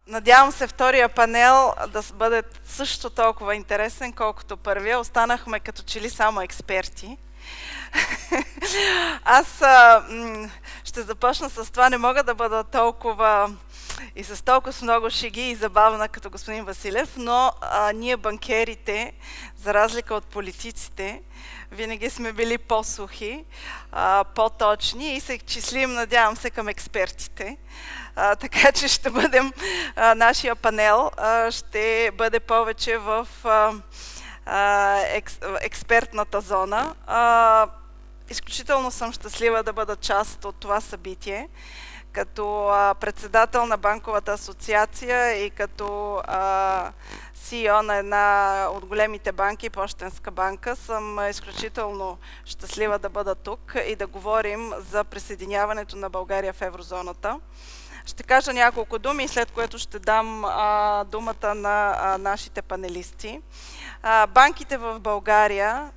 Надявам се втория панел да бъде също толкова интересен, колкото първия. Останахме като че ли само експерти. Аз ще започна с това. Не мога да бъда толкова и с толкова много шеги и забавна като господин Василев, но ние банкерите, за разлика от политиците, винаги сме били по-сухи, по-точни и се числим, надявам се, към експертите. Така че ще бъдем, нашия панел ще бъде повече в експертната зона. Изключително съм щастлива да бъда част от това събитие, като председател на Банковата асоциация и като CEO на една от големите банки, Пощенска банка, съм изключително щастлива да бъда тук и да говорим за присъединяването на България в еврозоната. Ще кажа няколко думи, след което ще дам думата на нашите панелисти. Банките в България,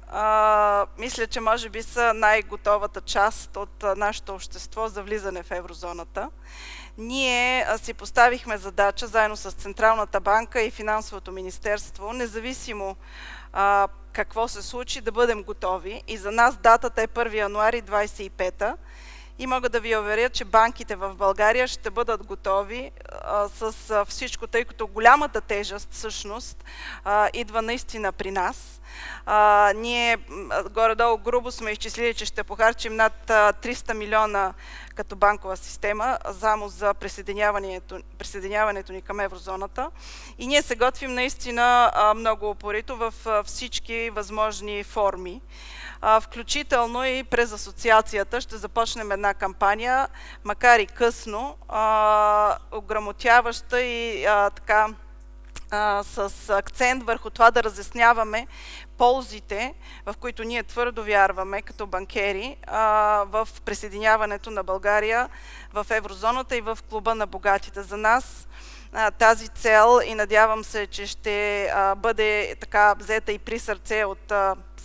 мисля, че може би са най-готовата част от нашето общество за влизане в еврозоната. Ние си поставихме задача, заедно с Централната банка и Финансовото министерство, независимо какво се случи, да бъдем готови. И за нас датата е 1 януари 2025. И мога да ви уверя, че банките в България ще бъдат готови с всичко, тъй като голямата тежест всъщност идва наистина при нас. Ние горе-долу грубо сме изчислили, че ще похарчим над 300 милиона като банкова система, само за присъединяването ни към еврозоната. И ние се готвим наистина много упорито в всички възможни форми. Включително и през асоциацията ще започнем една кампания, макар и късно, ограмотяваща и така с акцент върху това да разясняваме ползите, в които ние твърдо вярваме като банкери в присъединяването на България в еврозоната и в клуба на богатите. За нас тази цел, и надявам се, че ще бъде така взета и при сърце от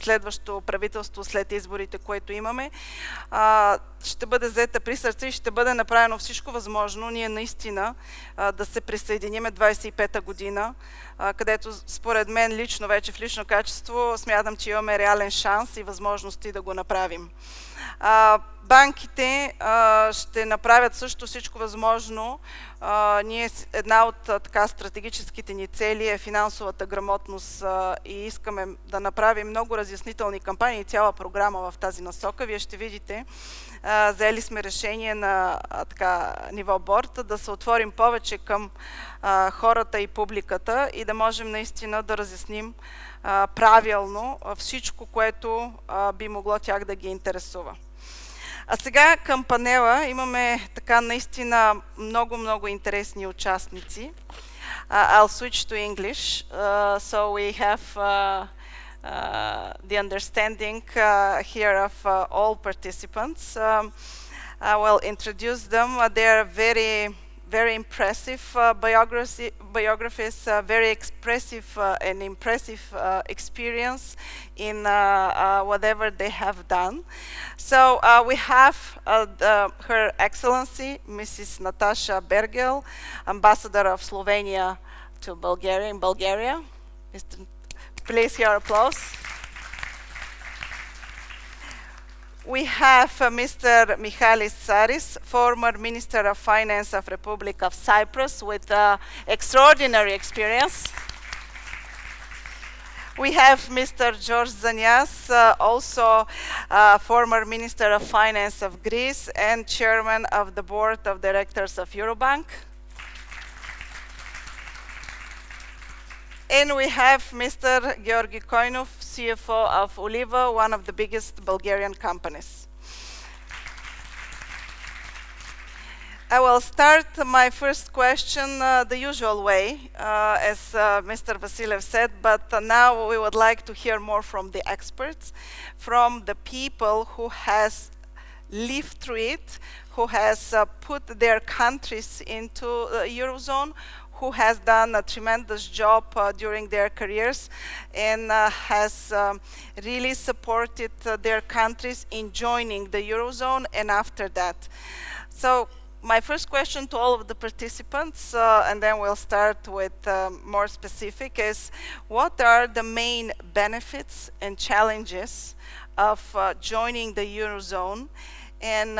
следващото правителство след изборите, което имаме, ще бъде взета при сърце и ще бъде направено всичко възможно ние наистина да се присъединиме 25-та година, където според мен лично, вече в лично качество, смятам, че имаме реален шанс и възможности да го направим. Банките ще направят също всичко възможно. Ние, една от така стратегическите ни цели е финансовата грамотност и искаме да направим много разяснителни кампании и цяла програма в тази насока. Вие ще видите, взели сме решение на ниво борд да се отворим повече към хората и публиката и да можем наистина да разясним правилно всичко, което би могло тях да ги интересува. А сега към панела имаме така наистина много интересни участници. I'll switch to English, so we have the understanding here of all participants. I will introduce them. They are very impressive biographies, very expressive and impressive experience in whatever they have done. So we have Her Excellency, Mrs. Natasha Bergel, Ambassador of Slovenia to Bulgaria, in Bulgaria. Please hear applause. We have Mr. Michalis Tsaris, former Minister of Finance of Republic of Cyprus with extraordinary experience. We have Mr. George Zanias, also former Minister of Finance of Greece and Chairman of the Board of Directors of Eurobank. And we have Mr. Georgi Koinov, CFO of Oliva, one of the biggest Bulgarian companies. I will start my first question the usual way, as Mr. Vasilev said, but now we would like to hear more from the experts, from the people who has lived through it, who has put their countries into the Eurozone, who has done a tremendous job during their careers and has really supported their countries in joining the Eurozone and after that. So my first question to all of the participants, and then we'll start with more specific, is what are the main benefits and challenges of joining the Eurozone, and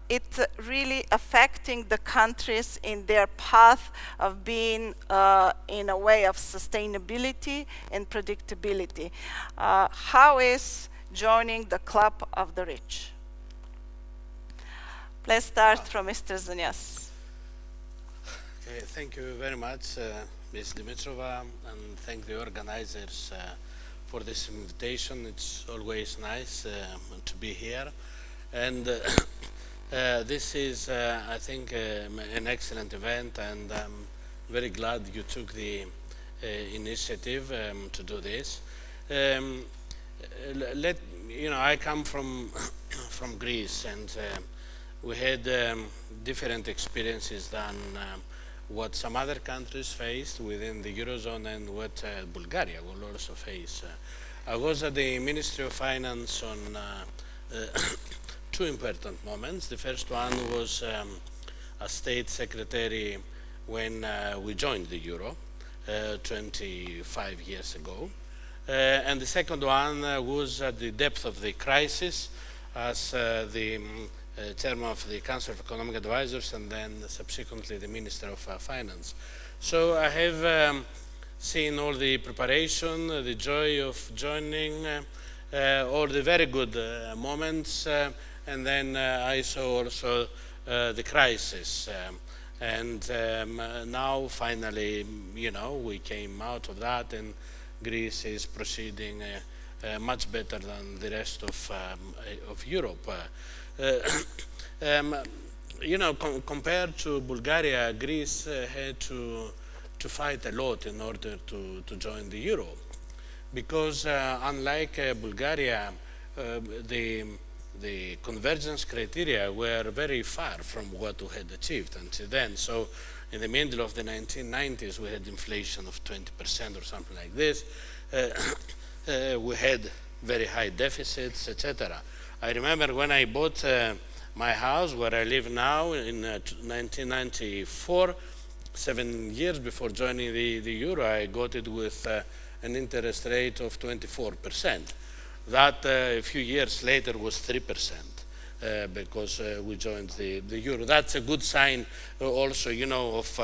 it really affecting the countries in their path of being in a way of sustainability and predictability. How is joining the club of the rich? Let's start from Mr. Zanyas. Okay, thank you very much, Ms. Dimitrova, and thank the organizers for this invitation. It's always nice to be here. And this is, I think, an excellent event, and I'm very glad you took the initiative to do this. I come from from Greece, and we had different experiences than what some other countries faced within the Eurozone and what Bulgaria will also face. I was at the Ministry of Finance on two important moments. The first one was as State Secretary when we joined the Euro 25 years ago. And the second one was at the depth of the crisis as the Chairman of the Council of Economic Advisors, and then subsequently the Minister of Finance. So I have seen all the preparation, the joy of joining, all the very good moments, and then I saw also the crisis. And now finally, we came out of that, and Greece is proceeding much better than the rest of Europe. Compared to Bulgaria, Greece had to fight a lot in order to join the Euro, because unlike Bulgaria, the convergence criteria were very far from what we had achieved until then. So in the middle of the 1990s, we had inflation of 20% or something like this. We had very high deficits, etc. I remember when I bought my house where I live now in 1994, 7 years before joining the Euro, I got it with an interest rate of 24%. That a few years later was 3%. Because we joined the Euro. That's a good sign also, of...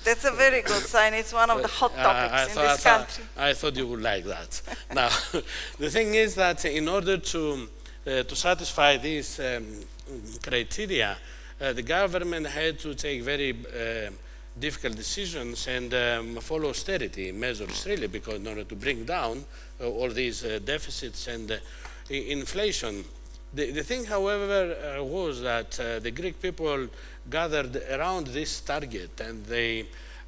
That's a very good sign. It's one of the hot topics in this country. I thought you would like that. Now, the thing is that in order to satisfy these criteria, the government had to take very difficult decisions and follow austerity measures, really, because in order to bring down all these deficits and inflation. The thing, however, was that the Greek people gathered around this target, and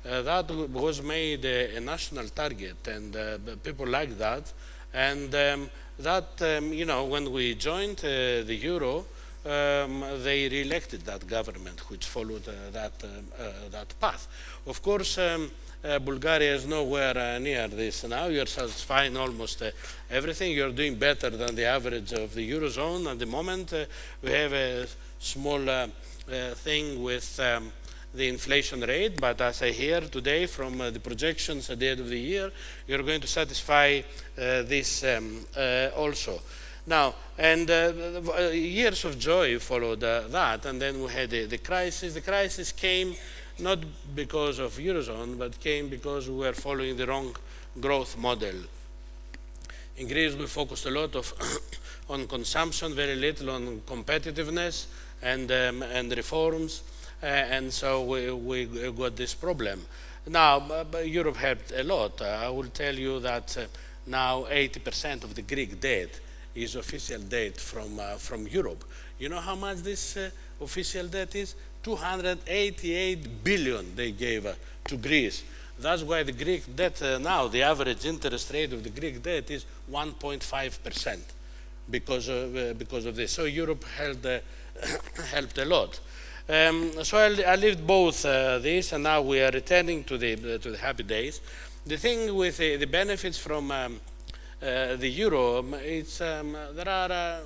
that was made a national target, and people liked that. And when we joined the Euro, they re-elected that government, which followed that path. Of course, Bulgaria is nowhere near this now. You're satisfying almost everything. You're doing better than the average of the Eurozone at the moment. We have a small thing with the inflation rate, but as I hear today from the projections at the end of the year, you're going to satisfy this also. Now, and years of joy followed that, and then we had the crisis. The crisis came not because of Eurozone, but came because we were following the wrong growth model. In Greece, we focused a lot on consumption, very little on competitiveness and reforms, and so we got this problem. Now, Europe helped a lot. I will tell you that now 80% of the Greek debt is official debt from Europe. You know how much this official debt is? 288 billion they gave to Greece. That's why the Greek debt now, the average interest rate of the Greek debt is 1.5% because of this. So Europe helped a lot. So I lived both this, and now we are returning to the happy days. The thing with the benefits from the Euro, there are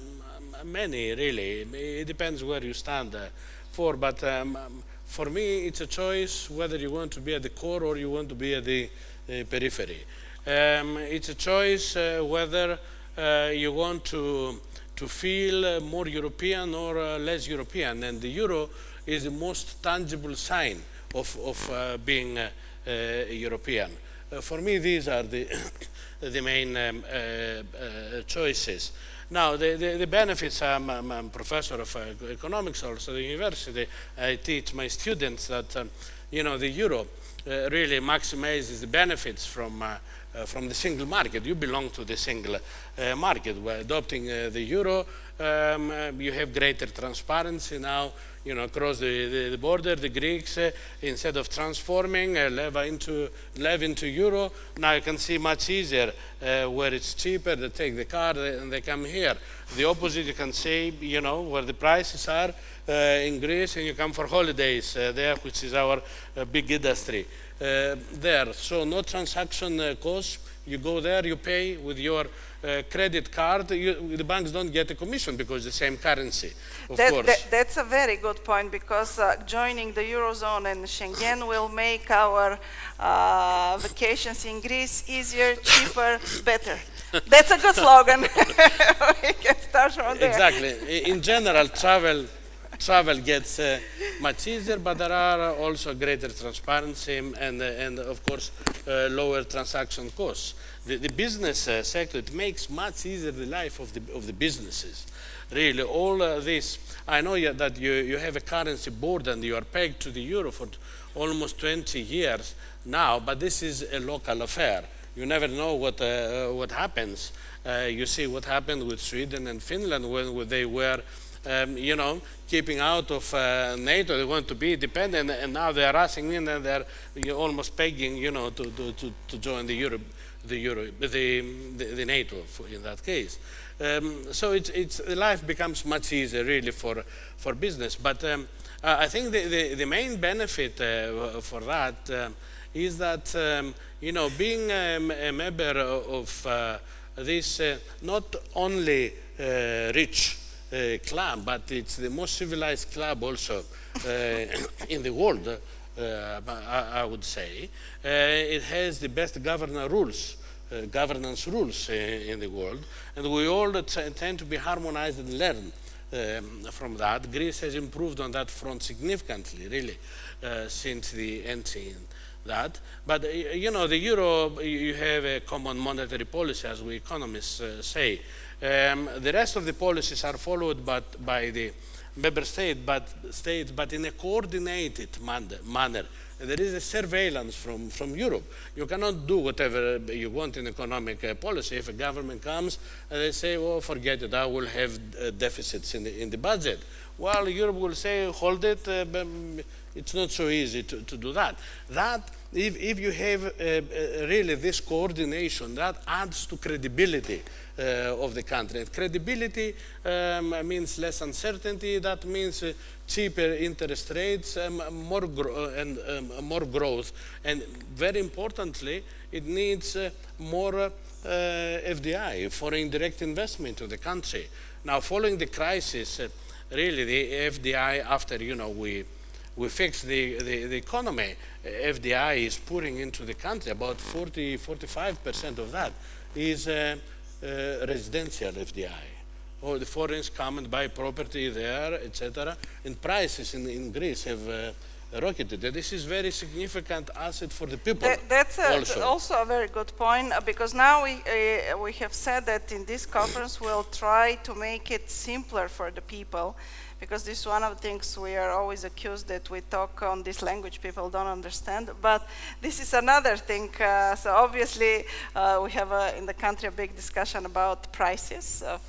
many really. It depends where you stand. before, but for me, it's a choice whether you want to be at the core or you want to be at the periphery. It's a choice whether you want to feel more European or less European, and the euro is the most tangible sign of being European. For me, these are the the main choices. Now, the benefits, I'm a professor of economics also at the university. I teach my students that, the euro really maximizes the benefits from the single market. You belong to the single market. By adopting the euro, you have greater transparency now. Across the border, the Greeks, instead of transforming lev into euro, now you can see much easier where it's cheaper. They take the car and they come here. The opposite, you can say, where the prices are in Greece, and you come for holidays there, which is our big industry there. So no transaction costs. You go there, you pay with your credit card. The banks don't get a commission because the same currency, of course. That's a very good point, because joining the Eurozone and Schengen will make our vacations in Greece easier, cheaper, better. That's a good slogan. We can start from there. Exactly. In general, travel gets much easier, but there are also greater transparency and of course, lower transaction costs. The business sector, it makes much easier the life of the businesses. Really, all this. I know that you have a currency board and you are pegged to the euro for almost 20 years now, but this is a local affair. You never know what happens. You see what happened with Sweden and Finland when they were keeping out of NATO. They want to be independent, and now they are rushing in and they're almost begging, to join the NATO in that case. So life becomes much easier really for business. But I think the main benefit for that is that being a member of this not only rich club, but it's the most civilized club also in the world, I would say. It has the best governance rules in the world, and we all tend to be harmonized and learn from that. Greece has improved on that front significantly, really, since the entry in that. But the euro, you have a common monetary policy, as we economists say. The rest of the policies are followed by the member states, but in a coordinated manner. There is a surveillance from Europe. You cannot do whatever you want in economic policy. If a government comes and they say, "Oh, forget it, I will have deficits in the budget." Well, Europe will say, "Hold it." It's not so easy to do that. If you have really this coordination, that adds to credibility of the country. And credibility means less uncertainty. That means cheaper interest rates, more growth, and very importantly, it needs more FDI, foreign direct investment to the country. Now, following the crisis, really the FDI, after we fix the economy, FDI is pouring into the country. About 45% of that is residential FDI. Or the foreigners come and buy property there, etc. And prices in Greece have rocketed. This is very significant asset for the people. That's also a very good point, because now we have said that in this conference we'll try to make it simpler for the people, because this is one of the things we are always accused that we talk on this language people don't understand. But this is another thing. So obviously we have in the country a big discussion about prices of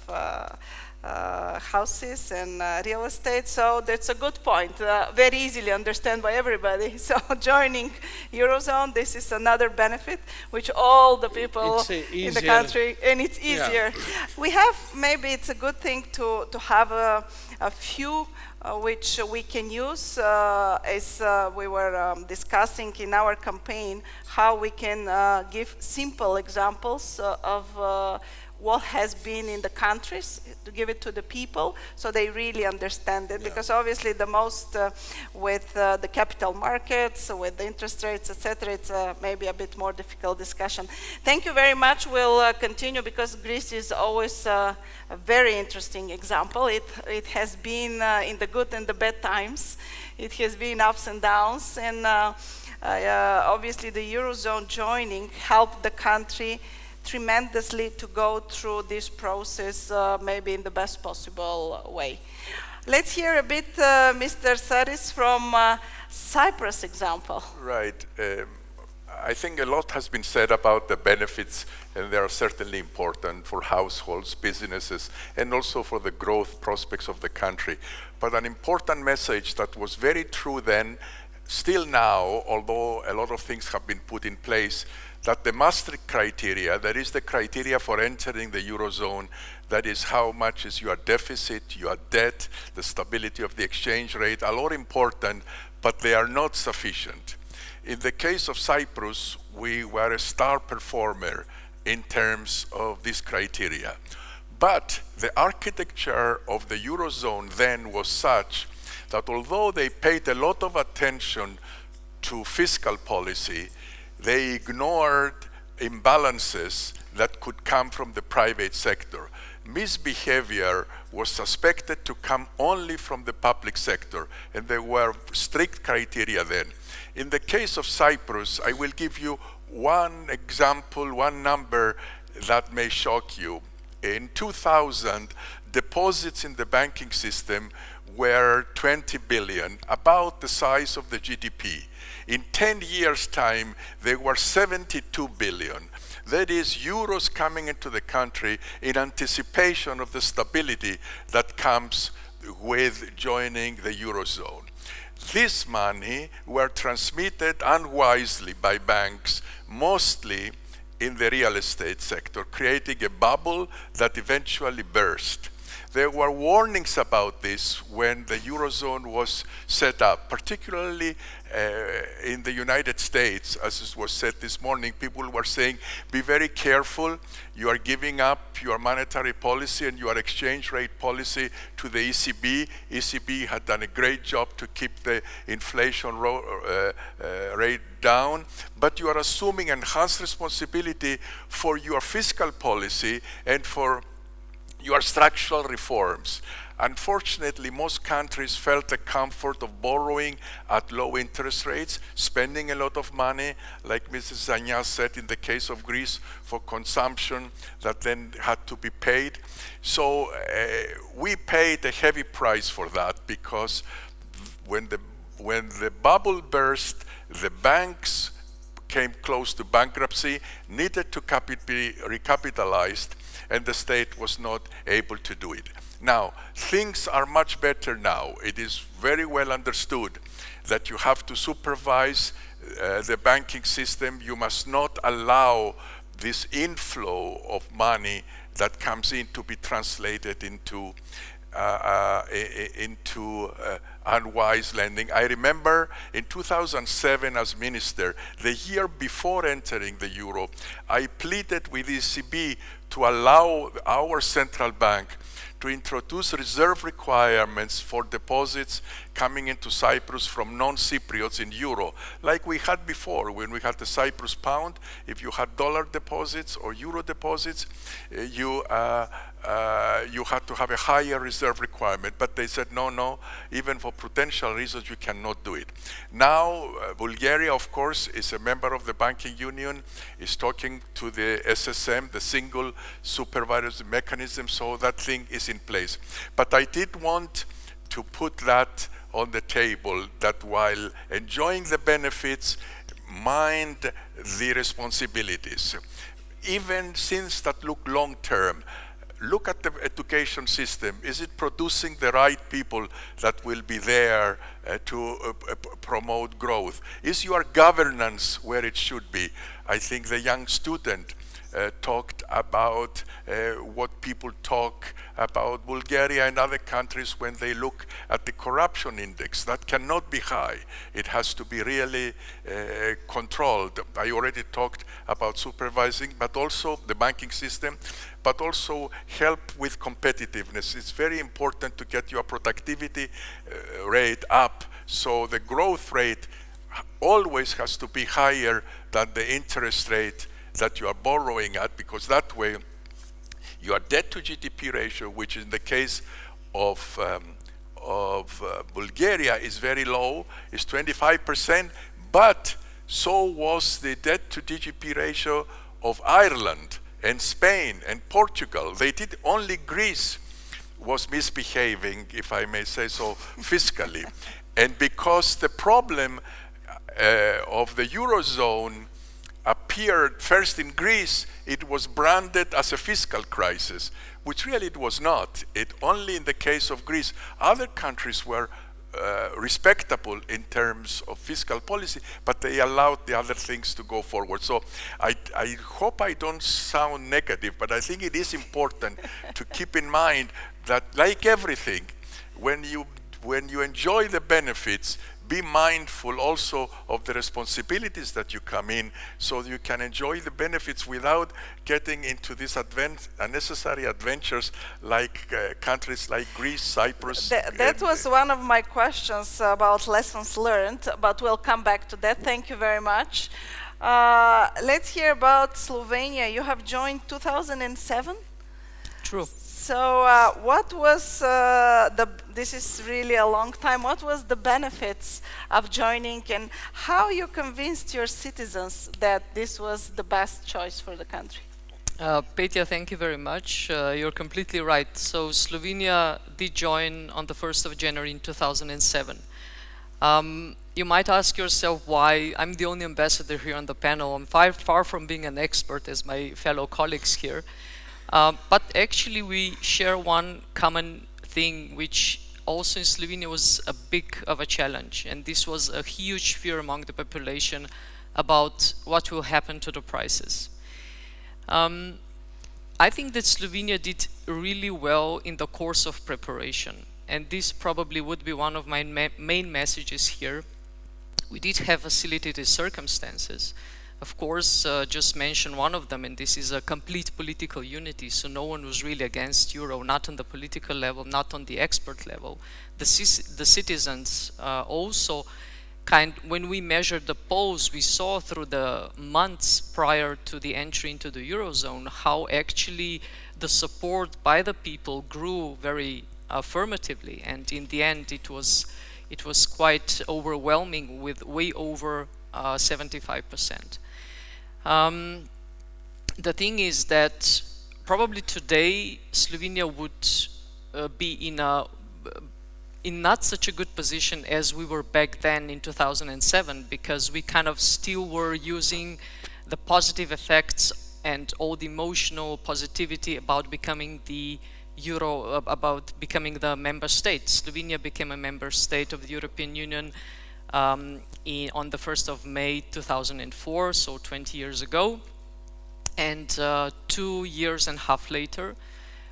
houses and real estate. So that's a good point. Very easily understand by everybody. So joining Eurozone, this is another benefit which all the people in the country, and it's easier. Yeah. We have, maybe it's a good thing to have a few which we can use as we were discussing in our campaign, how we can give simple examples of what has been in the countries, to give it to the people, so they really understand it. Because obviously the most with the capital markets, with the interest rates, etc., it's maybe a bit more difficult discussion. Thank you very much. We'll continue, because Greece is always a very interesting example. It has been in the good and the bad times. It has been ups and downs, and obviously the Eurozone joining helped the country tremendously to go through this process maybe in the best possible way. Let's hear a bit Mr. Saris from Cyprus example. Right. I think a lot has been said about the benefits, and they are certainly important for households, businesses, and also for the growth prospects of the country. But an important message that was very true then, still now, although a lot of things have been put in place, that the Maastricht criteria, that is the criteria for entering the Eurozone, that is how much is your deficit, your debt, the stability of the exchange rate, are all important, but they are not sufficient. In the case of Cyprus, we were a star performer in terms of this criteria. But the architecture of the Eurozone then was such that although they paid a lot of attention to fiscal policy, they ignored imbalances that could come from the private sector. Misbehavior was suspected to come only from the public sector, and there were strict criteria then. In the case of Cyprus, I will give you one example, one number that may shock you. In 2000, deposits in the banking system were 20 billion, about the size of the GDP. In 10 years' time, they were 72 billion. That is euros coming into the country in anticipation of the stability that comes with joining the Eurozone. This money were transmitted unwisely by banks, mostly in the real estate sector, creating a bubble that eventually burst. There were warnings about this when the Eurozone was set up, particularly in the United States. As it was said this morning, people were saying, be very careful, you are giving up your monetary policy and your exchange rate policy to the ECB. ECB had done a great job to keep the inflation rate down, but you are assuming enhanced responsibility for your fiscal policy and for your structural reforms. Unfortunately, most countries felt the comfort of borrowing at low interest rates, spending a lot of money, like Mrs. Zanya said in the case of Greece, for consumption that then had to be paid. So we paid a heavy price for that, because when the bubble burst, the banks came close to bankruptcy, needed to be recapitalized, and the state was not able to do it. Now, things are much better now. It is very well understood that you have to supervise the banking system. You must not allow this inflow of money that comes in to be translated into unwise lending. I remember in 2007 as minister, the year before entering the euro, I pleaded with ECB to allow our central bank to introduce reserve requirements for deposits coming into Cyprus from non-Cypriots in euro, like we had before when we had the Cyprus pound. If you had dollar deposits or euro deposits, you had to have a higher reserve requirement. But they said, no, even for prudential reasons, you cannot do it. Now, Bulgaria, of course, is a member of the banking union, is talking to the SSM, the single supervisory mechanism, so that thing is in place. But I did want to put that on the table, that while enjoying the benefits, mind the responsibilities. Even things that look long term, look at the education system. Is it producing the right people that will be there to promote growth? Is your governance where it should be? I think the young student talked about what people talk about Bulgaria and other countries when they look at the corruption index. That cannot be high. It has to be really controlled. I already talked about supervising, but also the banking system, but also help with competitiveness. It's very important to get your productivity rate up, so the growth rate always has to be higher than the interest rate that you are borrowing at, because that way your debt to GDP ratio, which in the case of Bulgaria is very low, is 25%, but so was the debt to GDP ratio of Ireland and Spain and Portugal. They did, only Greece was misbehaving, if I may say so, fiscally. And because the problem of the Eurozone appeared first in Greece, it was branded as a fiscal crisis, which really it was not. It only in the case of Greece. Other countries were respectable in terms of fiscal policy, but they allowed the other things to go forward. So I hope I don't sound negative, but I think it is important to keep in mind that, like everything, when you enjoy the benefits, be mindful also of the responsibilities that you come in, so you can enjoy the benefits without getting into these unnecessary adventures like countries like Greece, Cyprus. That was one of my questions about lessons learned, but we'll come back to that. Thank you very much. Let's hear about Slovenia. You have joined 2007? True. So what was this is really a long time, what was the benefits of joining, and how you convinced your citizens that this was the best choice for the country? Petja, thank you very much. You're completely right. So Slovenia did join on the 1st of January in 2007. You might ask yourself why. I'm the only ambassador here on the panel. I'm far from being an expert as my fellow colleagues here. But actually we share one common thing, which also in Slovenia was a big of a challenge, and this was a huge fear among the population about what will happen to the prices. I think that Slovenia did really well in the course of preparation, and this probably would be one of my main messages here. We did have facilitated circumstances. Of course, just mention one of them, and this is a complete political unity, so no one was really against Euro, not on the political level, not on the expert level. The citizens also when we measured the polls, we saw through the months prior to the entry into the Eurozone how actually the support by the people grew very affirmatively, and in the end it was quite overwhelming, with way over 75%. The thing is that probably today Slovenia would be in not such a good position as we were back then in 2007, because we kind of still were using the positive effects and all the emotional positivity about becoming the Euro, about becoming the member state. Slovenia became a member state of the European Union on the 1st of May 2004, so 20 years ago. And 2.5 years later,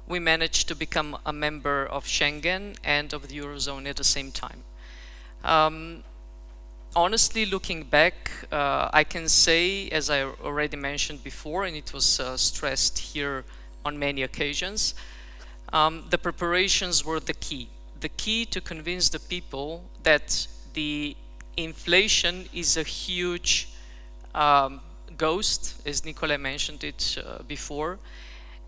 we managed to become a member of Schengen and of the Eurozone at the same time. Honestly, looking back, I can say, as I already mentioned before, and it was stressed here on many occasions, the preparations were the key to convince the people that the inflation is a huge ghost, as Nikolai mentioned it before.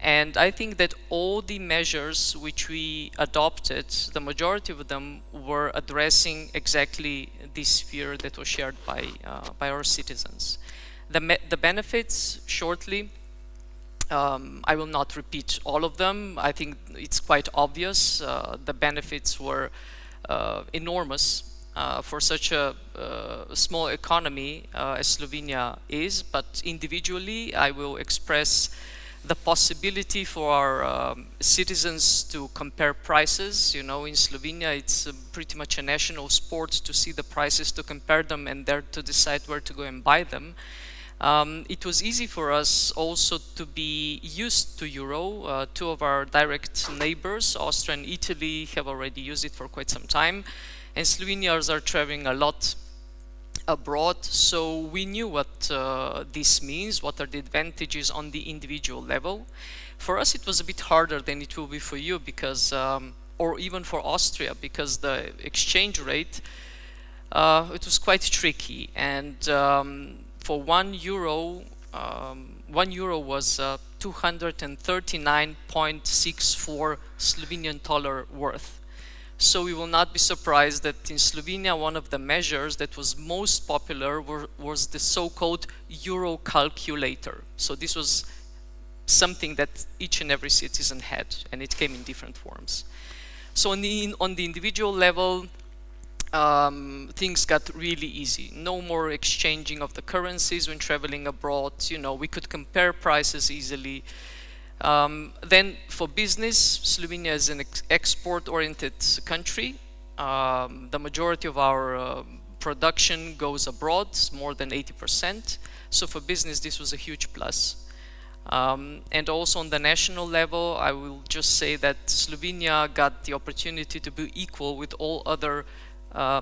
And I think that all the measures which we adopted, the majority of them were addressing exactly this fear that was shared by our citizens. The benefits, shortly, I will not repeat all of them. I think it's quite obvious. The benefits were enormous for such a small economy as Slovenia is, but individually I will express the possibility for our citizens to compare prices. You know, in Slovenia it's pretty much a national sport to see the prices, to compare them, and there to decide where to go and buy them. It was easy for us also to be used to euro. Two of our direct neighbors, Austria and Italy, have already used it for quite some time, and Slovenians are traveling a lot abroad, so we knew what this means, what are the advantages on the individual level. For us it was a bit harder than it will be for you, because or even for Austria, because the exchange rate, it was quite tricky, and for 1 euro, 1 euro was 239.64 Slovenian dollar worth. So we will not be surprised that in Slovenia, one of the measures that was most popular was the so-called euro calculator. So this was something that each and every citizen had, and it came in different forms. So on the individual level, things got really easy. No more exchanging of the currencies when traveling abroad. You know, we could compare prices easily. Then for business, Slovenia is an export-oriented country. The majority of our production goes abroad, more than 80%. So for business, this was a huge plus. And also on the national level, I will just say that Slovenia got the opportunity to be equal with all other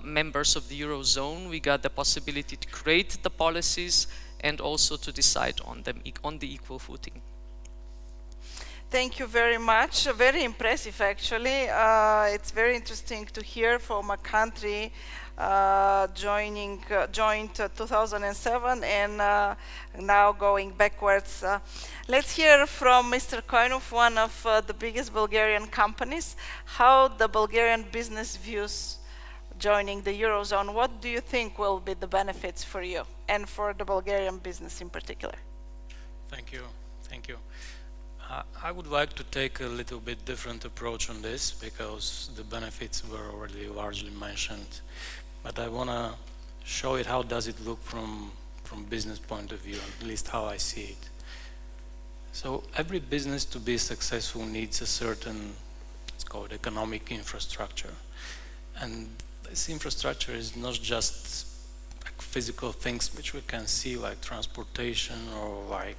members of the Eurozone. We got the possibility to create the policies and also to decide on them on the equal footing. Thank you very much. Very impressive, actually. It's very interesting to hear from a country joined 2007 and now going backwards. Let's hear from Mr. Koinov, one of the biggest Bulgarian companies, how the Bulgarian business views joining the Eurozone. What do you think will be the benefits for you and for the Bulgarian business in particular? Thank you. Thank you. I would like to take a little bit different approach on this, because the benefits were already largely mentioned. But I want to show it, how does it look from business point of view, at least how I see it. So every business to be successful needs a certain, it's called economic infrastructure. And this infrastructure is not just like physical things which we can see, like transportation or like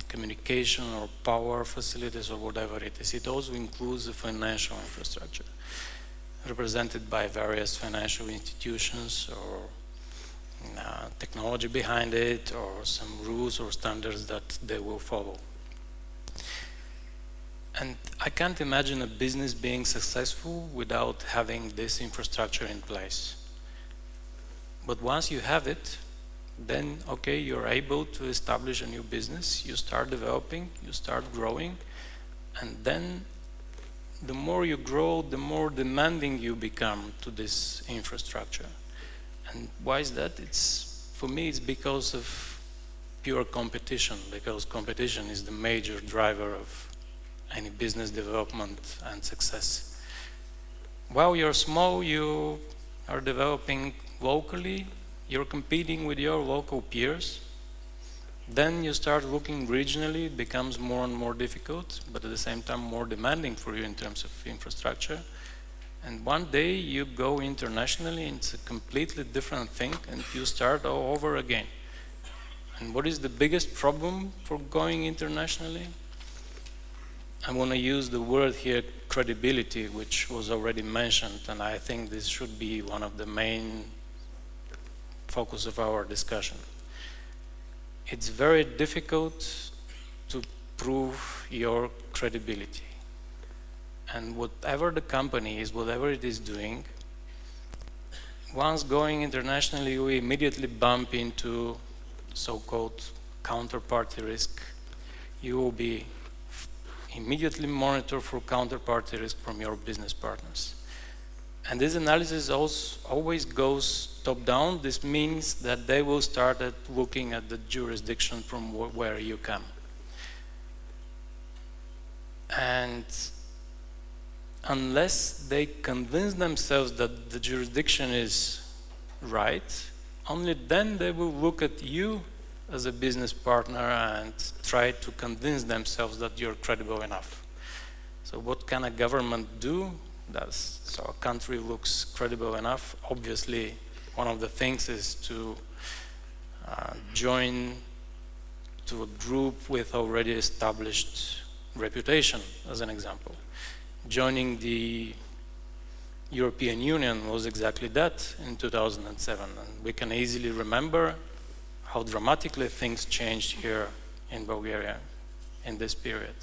communication or power facilities or whatever it is. It also includes the financial infrastructure, represented by various financial institutions or technology behind it, or some rules or standards that they will follow. And I can't imagine a business being successful without having this infrastructure in place. But once you have it, then okay, you're able to establish a new business, you start developing, you start growing, and then the more you grow, the more demanding you become to this infrastructure. And why is that? For me, it's because of pure competition, because competition is the major driver of any business development and success. While you're small, you are developing locally, you're competing with your local peers. Then you start looking regionally, it becomes more and more difficult, but at the same time more demanding for you in terms of infrastructure. And one day you go internationally, and it's a completely different thing, and you start all over again. And what is the biggest problem for going internationally? I want to use the word here, credibility, which was already mentioned, and I think this should be one of the main focus of our discussion. It's very difficult to prove your credibility. And whatever the company is, whatever it is doing, once going internationally, we immediately bump into so-called counterparty risk. You will be immediately monitored for counterparty risk from your business partners. And this analysis also always goes top-down. This means that they will start looking at the jurisdiction from where you come. And unless they convince themselves that the jurisdiction is right, only then they will look at you as a business partner and try to convince themselves that you're credible enough. So what can a government do? So a country looks credible enough. Obviously, one of the things is to join to a group with already established reputation, as an example. Joining the European Union was exactly that in 2007, and we can easily remember how dramatically things changed here in Bulgaria in this period.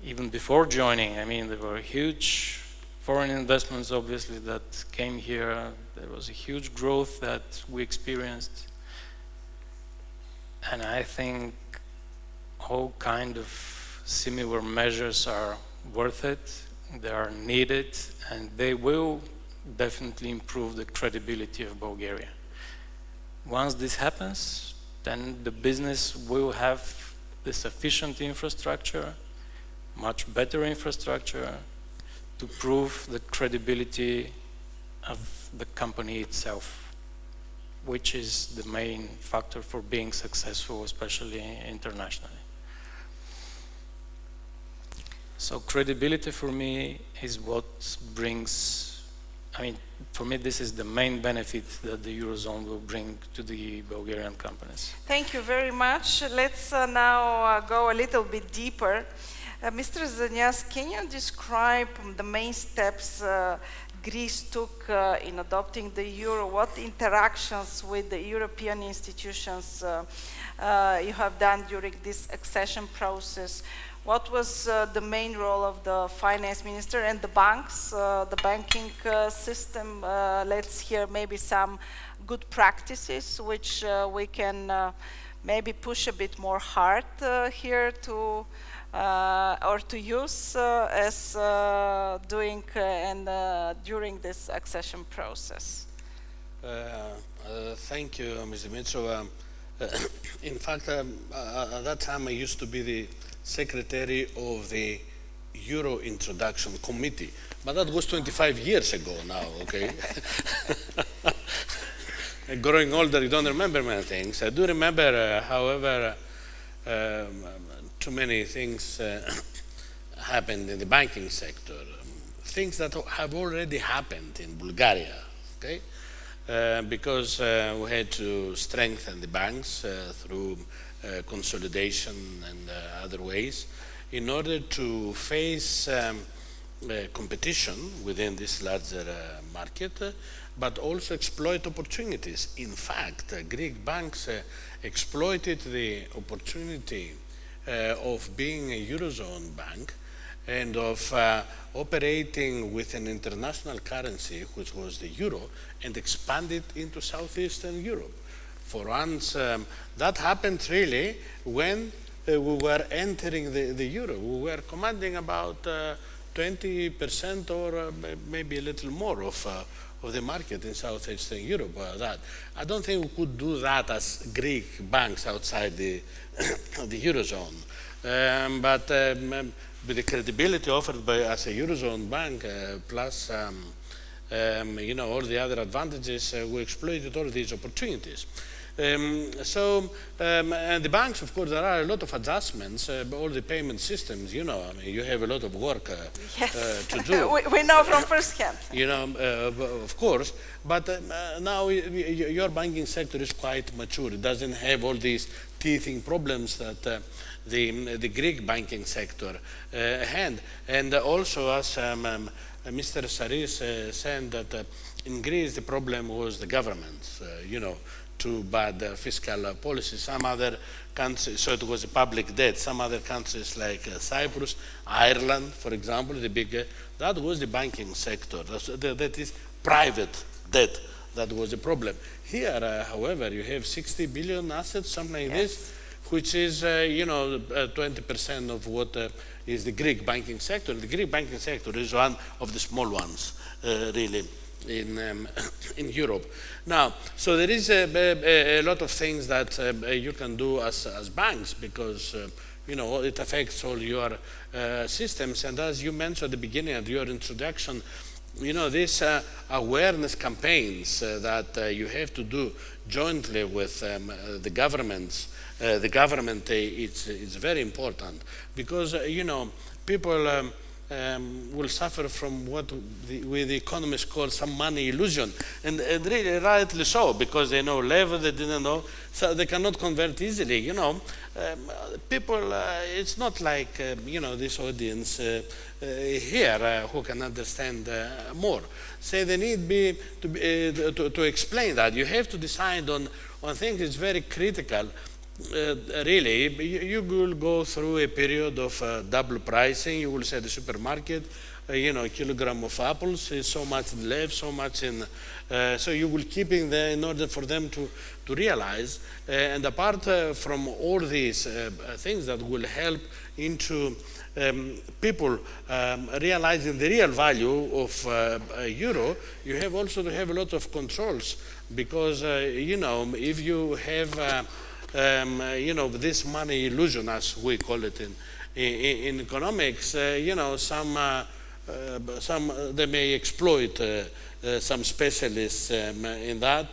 Even before joining, I mean, there were huge foreign investments, obviously, that came here. There was a huge growth that we experienced. And I think all kind of similar measures are worth it, they are needed, and they will definitely improve the credibility of Bulgaria. Once this happens, then the business will have the sufficient infrastructure, much better infrastructure, to prove the credibility of the company itself, which is the main factor for being successful, especially internationally. So credibility for me is what brings, I mean, for me this is the main benefit that the Eurozone will bring to the Bulgarian companies. Thank you very much. Let's now go a little bit deeper. Mr. Zanias, can you describe the main steps Greece took in adopting the euro? What interactions with the European institutions you have done during this accession process? What was the main role of the finance minister and the banks, the banking system? Let's hear maybe some good practices which we can maybe push a bit more hard here to or to use as doing and during this accession process. Thank you, Mr. Mitchell. In fact, at that time I used to be the secretary of the Euro Introduction Committee, but that was 25 years ago now, okay? Growing older, you don't remember many things. I do remember, however, too many things happened in the banking sector, things that have already happened in Bulgaria, okay? Because we had to strengthen the banks through consolidation and other ways in order to face competition within this larger market, but also exploit opportunities. In fact, Greek banks exploited the opportunity of being a Eurozone bank and of operating with an international currency, which was the euro, and expanded into Southeastern Europe. For once, that happened really when we were entering the euro. We were commanding about 20% or maybe a little more of the market in Southeastern Europe. I don't think we could do that as Greek banks outside the Eurozone. But with the credibility offered by as a Eurozone bank, plus you know, all the other advantages, we exploited all these opportunities. And the banks, of course, there are a lot of adjustments, all the payment systems, you know, I mean, you have a lot of work Yes. to do. we know from first hand. You know, of course, but now your banking sector is quite mature. It doesn't have all these teething problems that the Greek banking sector had. And also, as Mr. Saris said, that in Greece the problem was the government, you know, too bad fiscal policy. Some other countries, so it was a public debt. Some other countries like Cyprus, Ireland, for example, the big, that was the banking sector. That is private debt. That was the problem. Here, however, you have 60 billion assets, something like this, which is, you know, 20% of what is the Greek banking sector. The Greek banking sector is one of the small ones, really, in Europe. Now, so there is a lot of things that you can do as banks, because you know, it affects all your systems. And as you mentioned at the beginning of your introduction, you know, these awareness campaigns that you have to do jointly with the governments, it's very important, because you know, people will suffer from what the economists call some money illusion, and really rightly so, because they know level they didn't know, so they cannot convert easily. People, it's not like this audience here who can understand more. Say they need to explain that. You have to decide on things. It's very critical. Really, you will go through a period of double pricing. You will say the supermarket, a kilogram of apples is so much left, so much in. So you will keep in there in order for them to realize. And apart from all these things that will help into people realizing the real value of euro, you have also to have a lot of controls, because if you have this money illusion, as we call it in economics, some they may exploit some specialists in that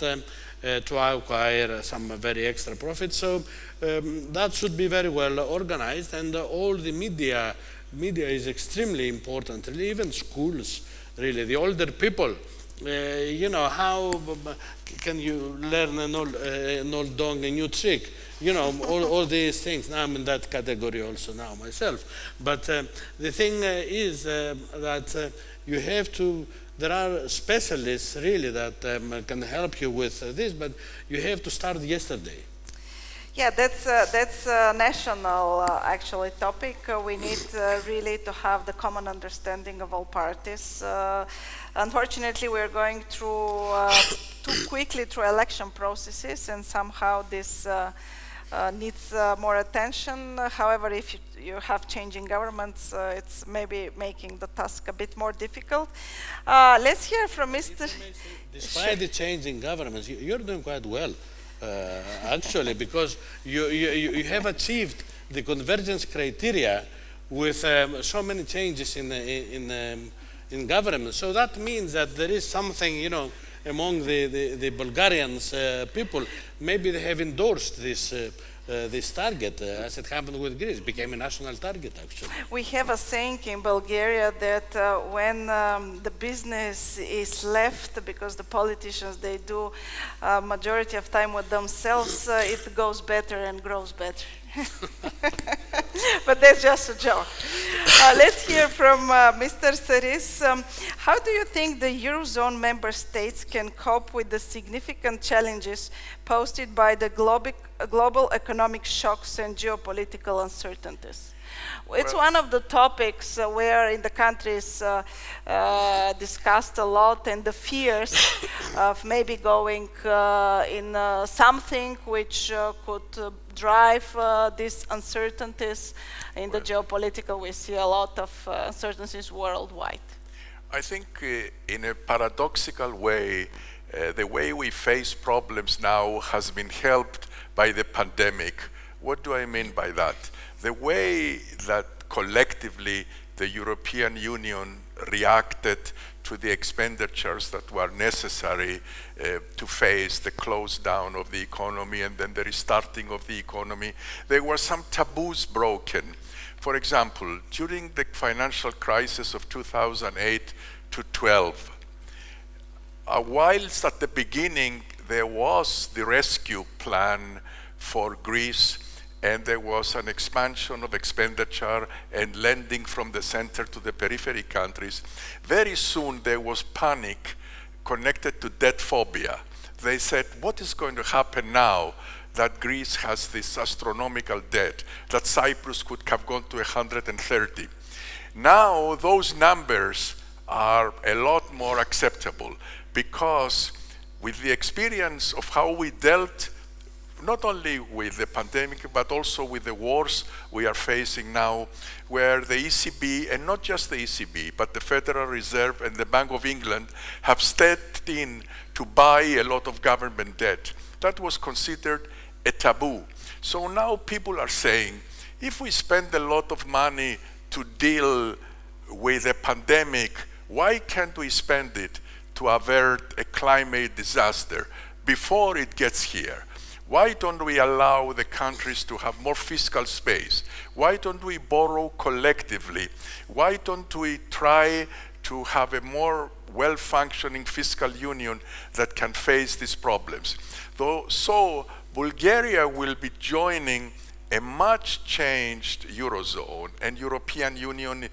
to acquire some very extra profit. So that should be very well organized, and all the media is extremely important. Really, even schools, really, the older people. How can you learn an old dog a new trick? All these things. Now I'm in that category also now myself. But the thing is that you have to, there are specialists really that can help you with this, but you have to start yesterday. Yeah, that's a national actually topic. We need really to have the common understanding of all parties. Unfortunately, we're going through too quickly through election processes, and somehow this needs more attention. However, if you have changing governments, it's maybe making the task a bit more difficult. Let's hear from Mr. Despite the changing governments, you're doing quite well. Actually, because you have achieved the convergence criteria with so many changes in government. So that means that there is something, among the Bulgarians people. Maybe they have endorsed this target, as it happened with Greece, became a national target actually. We have a saying in Bulgaria that when the business is left, because the politicians, they do majority of time with themselves, it goes better and grows better. But that's just a joke. Let's hear from Mr. Saris. How do you think the Eurozone member states can cope with the significant challenges posed by the global economic shocks and geopolitical uncertainties? It's one of the topics where in the countries discussed a lot, and the fears of maybe going in something which could drive these uncertainties in the geopolitical. We see a lot of uncertainties worldwide. I think in a paradoxical way, the way we face problems now has been helped by the pandemic. What do I mean by that? The way that collectively the European Union reacted to the expenditures that were necessary to face the close down of the economy and then the restarting of the economy. There were some taboos broken. For example, during the financial crisis of 2008 to 12, whilst at the beginning there was the rescue plan for Greece, and there was an expansion of expenditure and lending from the center to the periphery countries, very soon there was panic connected to debt phobia. They said, what is going to happen now that Greece has this astronomical debt, that Cyprus could have gone to 130? Now those numbers are a lot more acceptable, because with the experience of how we dealt not only with the pandemic, but also with the wars we are facing now, where the ECB, and not just the ECB, but the Federal Reserve and the Bank of England have stepped in to buy a lot of government debt. That was considered a taboo. So now people are saying, if we spend a lot of money to deal with a pandemic, why can't we spend it to avert a climate disaster before it gets here? Why don't we allow the countries to have more fiscal space? Why don't we borrow collectively? Why don't we try to have a more well-functioning fiscal union that can face these problems? So Bulgaria will be joining a much changed Eurozone and European Union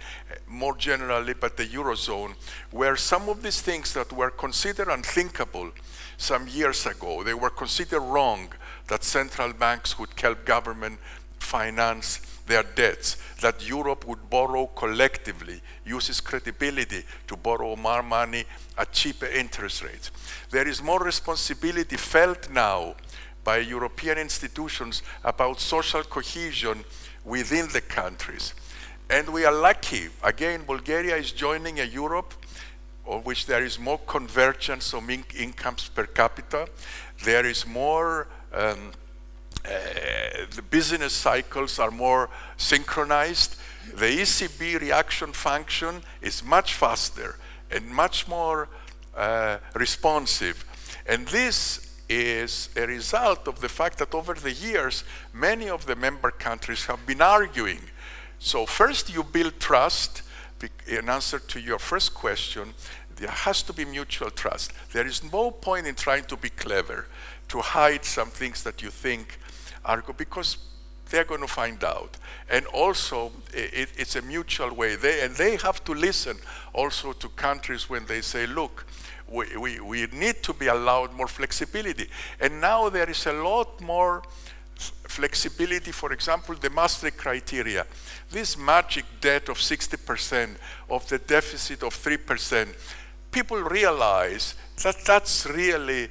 more generally, but the Eurozone, where some of these things that were considered unthinkable some years ago, they were considered wrong, that central banks would help government finance their debts, that Europe would borrow collectively, use its credibility to borrow more money at cheaper interest rates. There is more responsibility felt now by European institutions about social cohesion within the countries. And we are lucky. Again, Bulgaria is joining a Europe on which there is more convergence of incomes per capita. There is more, the business cycles are more synchronized. The ECB reaction function is much faster and much more responsive. And this is a result of the fact that over the years, many of the member countries have been arguing. So first you build trust. In answer to your first question, there has to be mutual trust. There is no point in trying to be clever, to hide some things that you think are good, because they're going to find out. And also, it's a mutual way. They have to listen also to countries when they say, look, we need to be allowed more flexibility. And now there is a lot more flexibility. For example, the Maastricht criteria. This magic debt of 60% of the deficit of 3%, people realize that that's really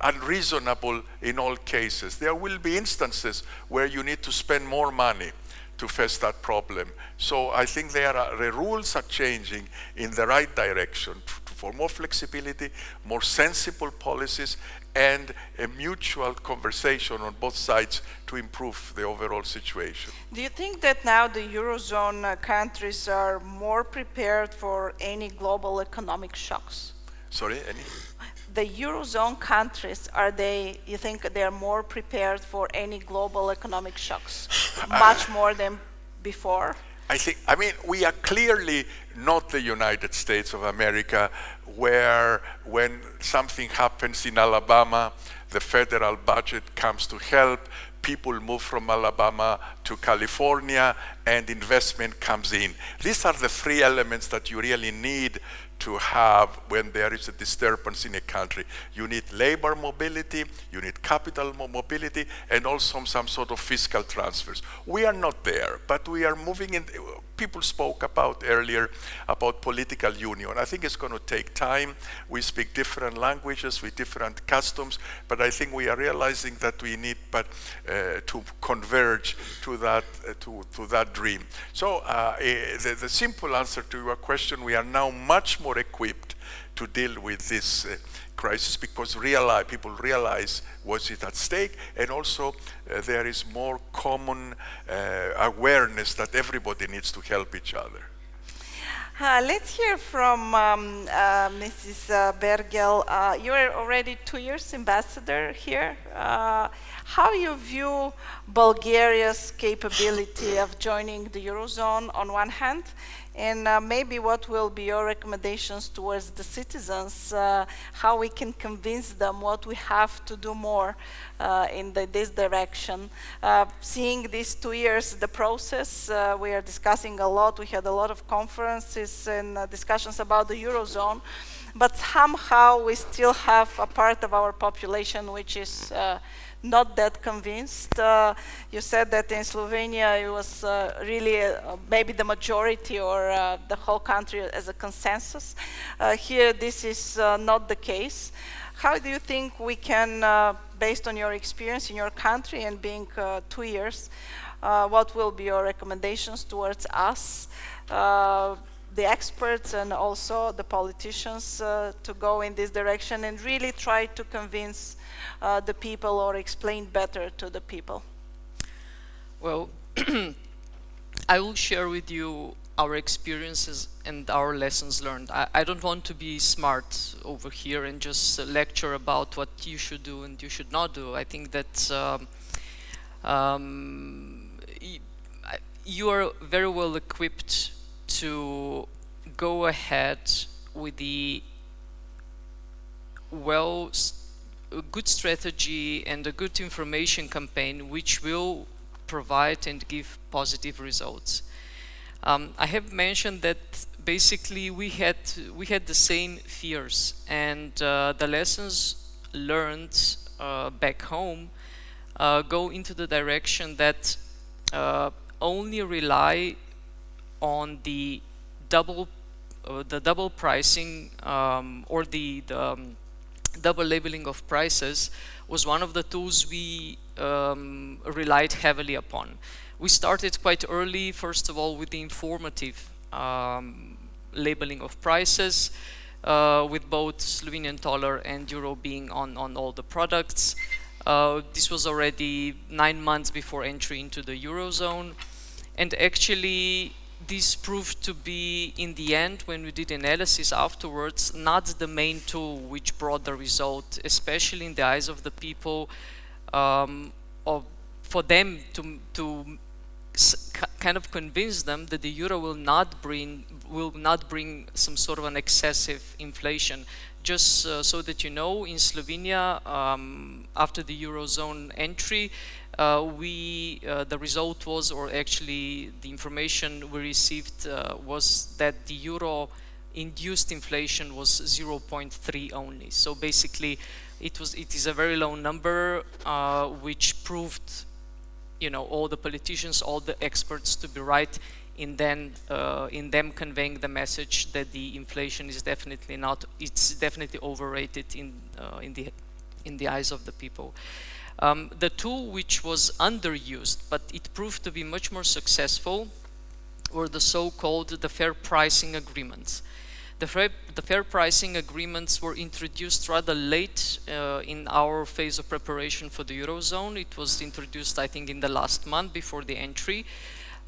unreasonable in all cases. There will be instances where you need to spend more money to face that problem. So I think the rules are changing in the right direction for more flexibility, more sensible policies, and a mutual conversation on both sides to improve the overall situation. Do you think that now the Eurozone countries are more prepared for any global economic shocks? Sorry, any? The Eurozone countries, you think they are more prepared for any global economic shocks, much more than before? I mean, we are clearly not the United States of America, where when something happens in Alabama, the federal budget comes to help, people move from Alabama to California, and investment comes in. These are the three elements that you really need to have when there is a disturbance in a country. You need labor mobility, you need capital mobility, and also some sort of fiscal transfers. We are not there, but we are moving in. People spoke about earlier about political union. I think it's going to take time. We speak different languages with different customs, but I think we are realizing that we need to converge to that dream. So the simple answer to your question, we are now much more equipped to deal with this crisis, because people realize what's at stake, and also there is more common awareness that everybody needs to help each other. Let's hear from Mrs. Bergel. You are already 2 years ambassador here. How you view Bulgaria's capability of joining the Eurozone on one hand, and maybe what will be your recommendations towards the citizens, how we can convince them what we have to do more in this direction. Seeing these 2 years, the process, we are discussing a lot. We had a lot of conferences and discussions about the Eurozone, but somehow we still have a part of our population which is not that convinced. You said that in Slovenia it was really maybe the majority or the whole country as a consensus. Here this is not the case. How do you think we can, based on your experience in your country and being 2 years, what will be your recommendations towards us, the experts and also the politicians, to go in this direction and really try to convince the people or explain better to the people? Well, I will share with you our experiences and our lessons learned. I don't want to be smart over here and just lecture about what you should do and you should not do. I think that you are very well equipped to go ahead with the a good strategy and a good information campaign which will provide and give positive results. I have mentioned that basically we had the same fears, and the lessons learned back home go into the direction that only rely on the double pricing or the double labeling of prices was one of the tools we relied heavily upon. We started quite early, first of all, with the informative labeling of prices, with both Slovenian dollar and euro being on all the products. This was already 9 months before entry into the Eurozone. And actually, this proved to be, in the end, when we did analysis afterwards, not the main tool which brought the result, especially in the eyes of the people, for them to kind of convince them that the euro will not bring some sort of an excessive inflation. Just so that you know, in Slovenia, after the Eurozone entry, the result was, or actually the information we received was that the euro induced inflation was 0.3 only. So basically, it is a very low number, which proved, all the politicians, all the experts to be right in them conveying the message that the inflation is definitely not, it's definitely overrated in the eyes of the people. The tool which was underused, but it proved to be much more successful, were the so-called the fair pricing agreements. The fair pricing agreements were introduced rather late in our phase of preparation for the Eurozone. It was introduced, I think, in the last month before the entry.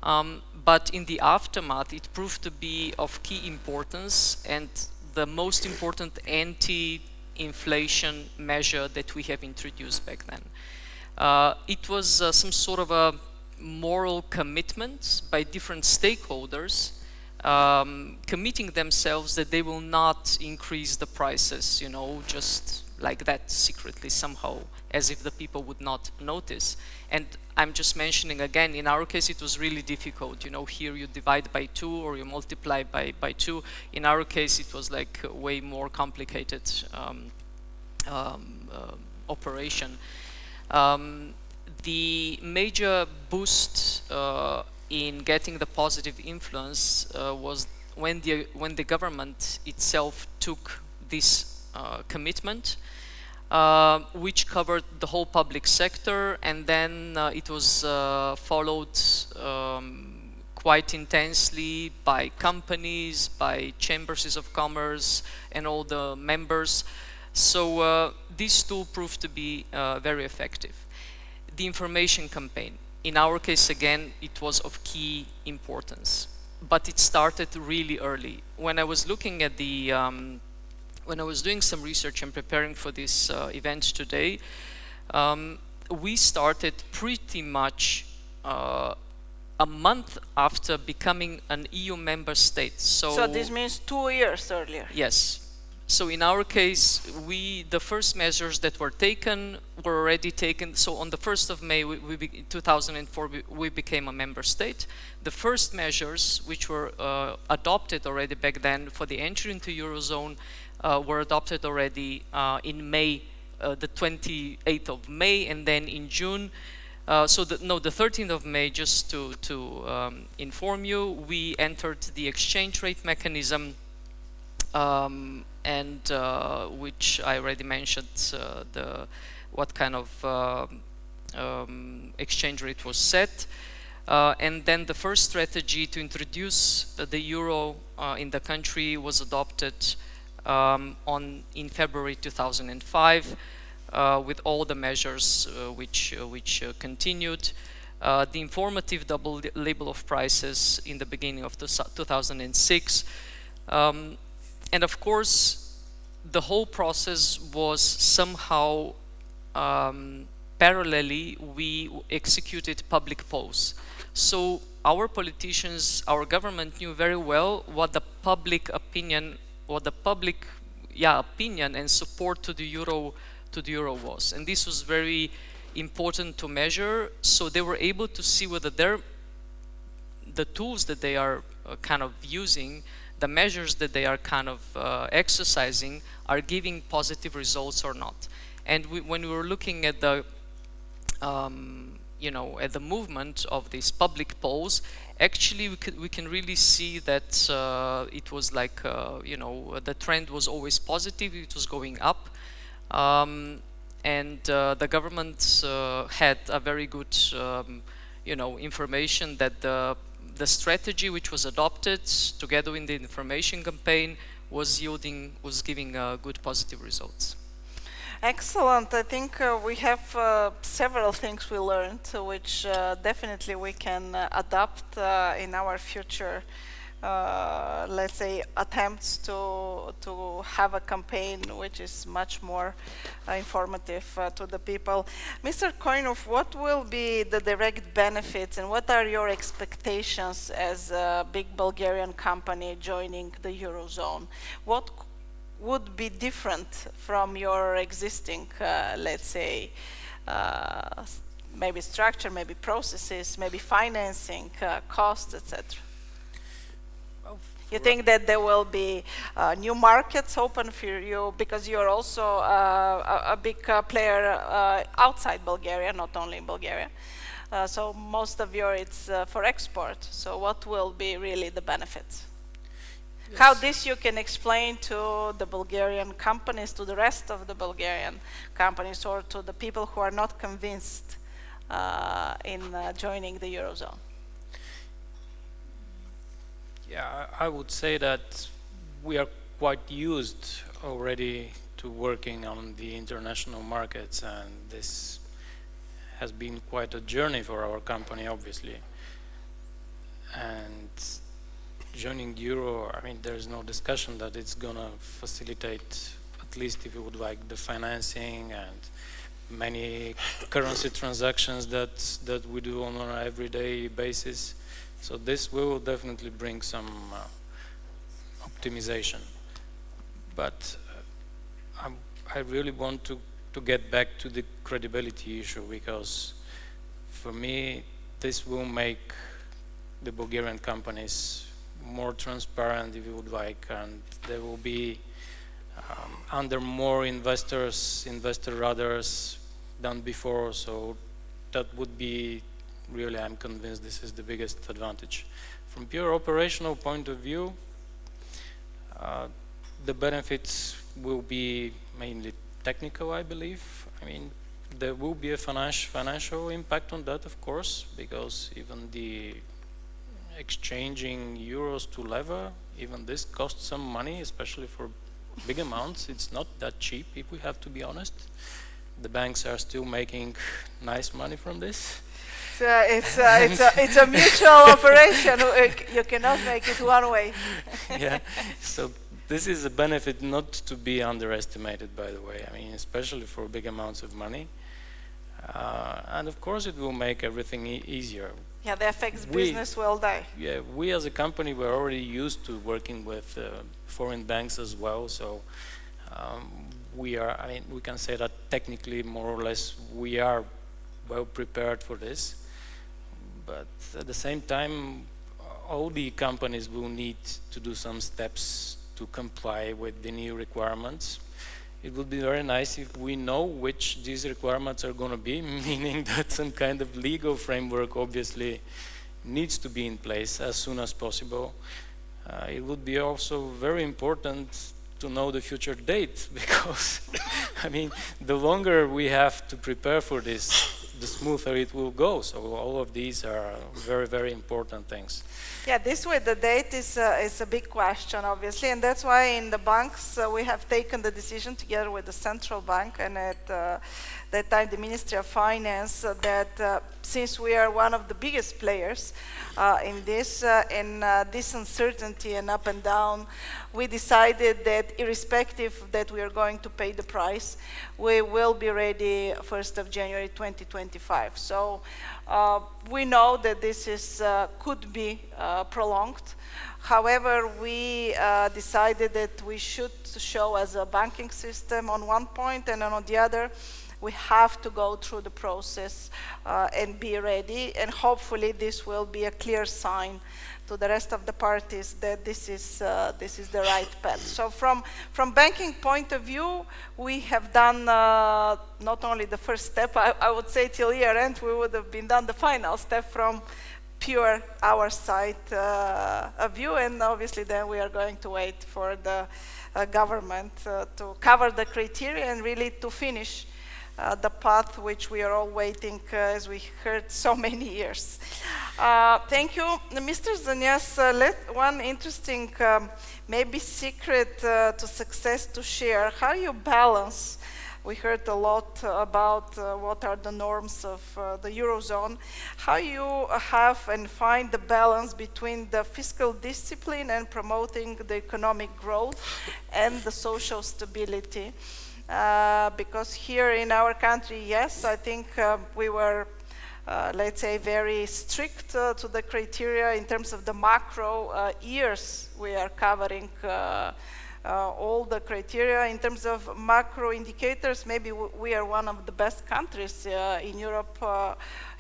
But in the aftermath, it proved to be of key importance and the most important anti-inflation measure that we have introduced back then. It was some sort of a moral commitment by different stakeholders, committing themselves that they will not increase the prices, just like that secretly somehow, as if the people would not notice. And I'm just mentioning again, in our case it was really difficult. Here you divide by 2 or you multiply by 2. In our case it was like a way more complicated operation. The major boost in getting the positive influence was when the government itself took this commitment, which covered the whole public sector, and then it was followed quite intensely by companies, by chambers of commerce, and all the members. So this tool proved to be very effective. The information campaign. In our case, again, it was of key importance, but it started really early. When I was looking at when I was doing some research and preparing for this event today, we started pretty much a month after becoming an EU member state. So this means 2 years earlier. Yes. So in our case, the first measures that were taken were already taken. So on the 1st of May, 2004, we became a member state. The first measures, which were adopted already back then for the entry into Eurozone, were adopted already in May, the 28th of May, and then in June. The 13th of May, just to inform you, we entered the exchange rate mechanism, and which I already mentioned, what kind of exchange rate was set. And then the first strategy to introduce the euro in the country was adopted in February 2005, with all the measures which continued. the informative double label of prices in the beginning of 2006. And of course, the whole process was somehow parallelly, we executed public polls. So our politicians, our government knew very well what the public opinion, opinion and support to the euro was, and this was very important to measure. So they were able to see whether the tools that they are kind of using, the measures that they are kind of exercising, are giving positive results or not. And when we were looking at the at the movement of these public polls, actually we can really see that it was like the trend was always positive. It was going up, and the government had a very good information that the strategy which was adopted together with the information campaign was giving good positive results. Excellent. I think we have several things we learned, which definitely we can adapt in our future, let's say, attempts to have a campaign which is much more informative to the people. Mr. Koinov, what will be the direct benefits and what are your expectations as a big Bulgarian company joining the Eurozone? What would be different from your existing, let's say, maybe structure, maybe processes, maybe financing, costs, etc.? You think that there will be new markets open for you, because you're also a big player outside Bulgaria, not only in Bulgaria. So most of it's for export. So what will be really the benefits? Yes. How this you can explain to the Bulgarian companies, to the rest of the Bulgarian companies, or to the people who are not convinced in joining the Eurozone? Yeah, I would say that we are quite used already to working on the international markets, and this has been quite a journey for our company, obviously. And joining the euro, I mean, there's no discussion that it's gonna facilitate, at least if you would like, the financing and many currency transactions that we do on an everyday basis. So this will definitely bring some optimization. But I really want to get back to the credibility issue, because for me, this will make the Bulgarian companies more transparent, if you would like, and they will be under more investor radars than before. So that would be really, I'm convinced this is the biggest advantage. From pure operational point of view, the benefits will be mainly technical, I believe. I mean, there will be a financial impact on that, of course, because even the exchanging euros to lever, even this costs some money, especially for big amounts. It's not that cheap, if we have to be honest. The banks are still making nice money from this. It's a mutual operation. You cannot make it one way. Yeah, so this is a benefit not to be underestimated, by the way. I mean, especially for big amounts of money. And of course it will make everything easier. Yeah, the FX business will die. Yeah, we as a company were already used to working with foreign banks as well, so we can say that technically, more or less, we are well prepared for this. But at the same time, all the companies will need to do some steps to comply with the new requirements. It would be very nice if we know which these requirements are going to be, meaning that some kind of legal framework obviously needs to be in place as soon as possible. It would be also very important to know the future date, because I mean, the longer we have to prepare for this, the smoother it will go. So all of these are very, very important things. Yeah, this with the date is a big question, obviously, and that's why in the banks we have taken the decision together with the central bank and at that time the Ministry of Finance that since we are one of the biggest players in this this uncertainty and up and down, we decided that irrespective that we are going to pay the price, we will be ready 1st of January 2025. So we know that this is could be prolonged. However, we decided that we should show as a banking system on one point, and on the other, we have to go through the process and be ready. And hopefully, this will be a clear sign to the rest of the parties that this is the right path. So from banking point of view, we have done not only the first step. I would say till year end we would have been done the final step from pure our side view, and obviously then we are going to wait for the government to cover the criteria and really to finish the path which we are all waiting, as we heard, so many years. Thank you. Mr. Zanias, one interesting, maybe secret to success to share, how you balance, we heard a lot about what are the norms of the Eurozone, how you have and find the balance between the fiscal discipline and promoting the economic growth and the social stability. Because here in our country, yes, I think we were, let's say, very strict to the criteria in terms of the macro years. We are covering all the criteria. In terms of macro indicators, maybe we are one of the best countries in Europe.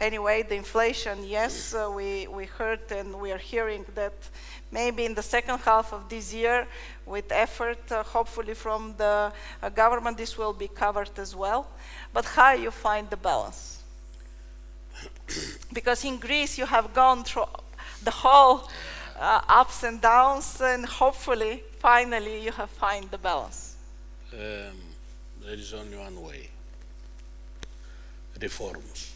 Anyway, the inflation, yes, we heard and we are hearing that maybe in the second half of this year, with effort, hopefully from the government, this will be covered as well. But how you find the balance? Because in Greece, you have gone through the whole ups and downs, and hopefully, finally, you have found the balance. There is only one way: reforms.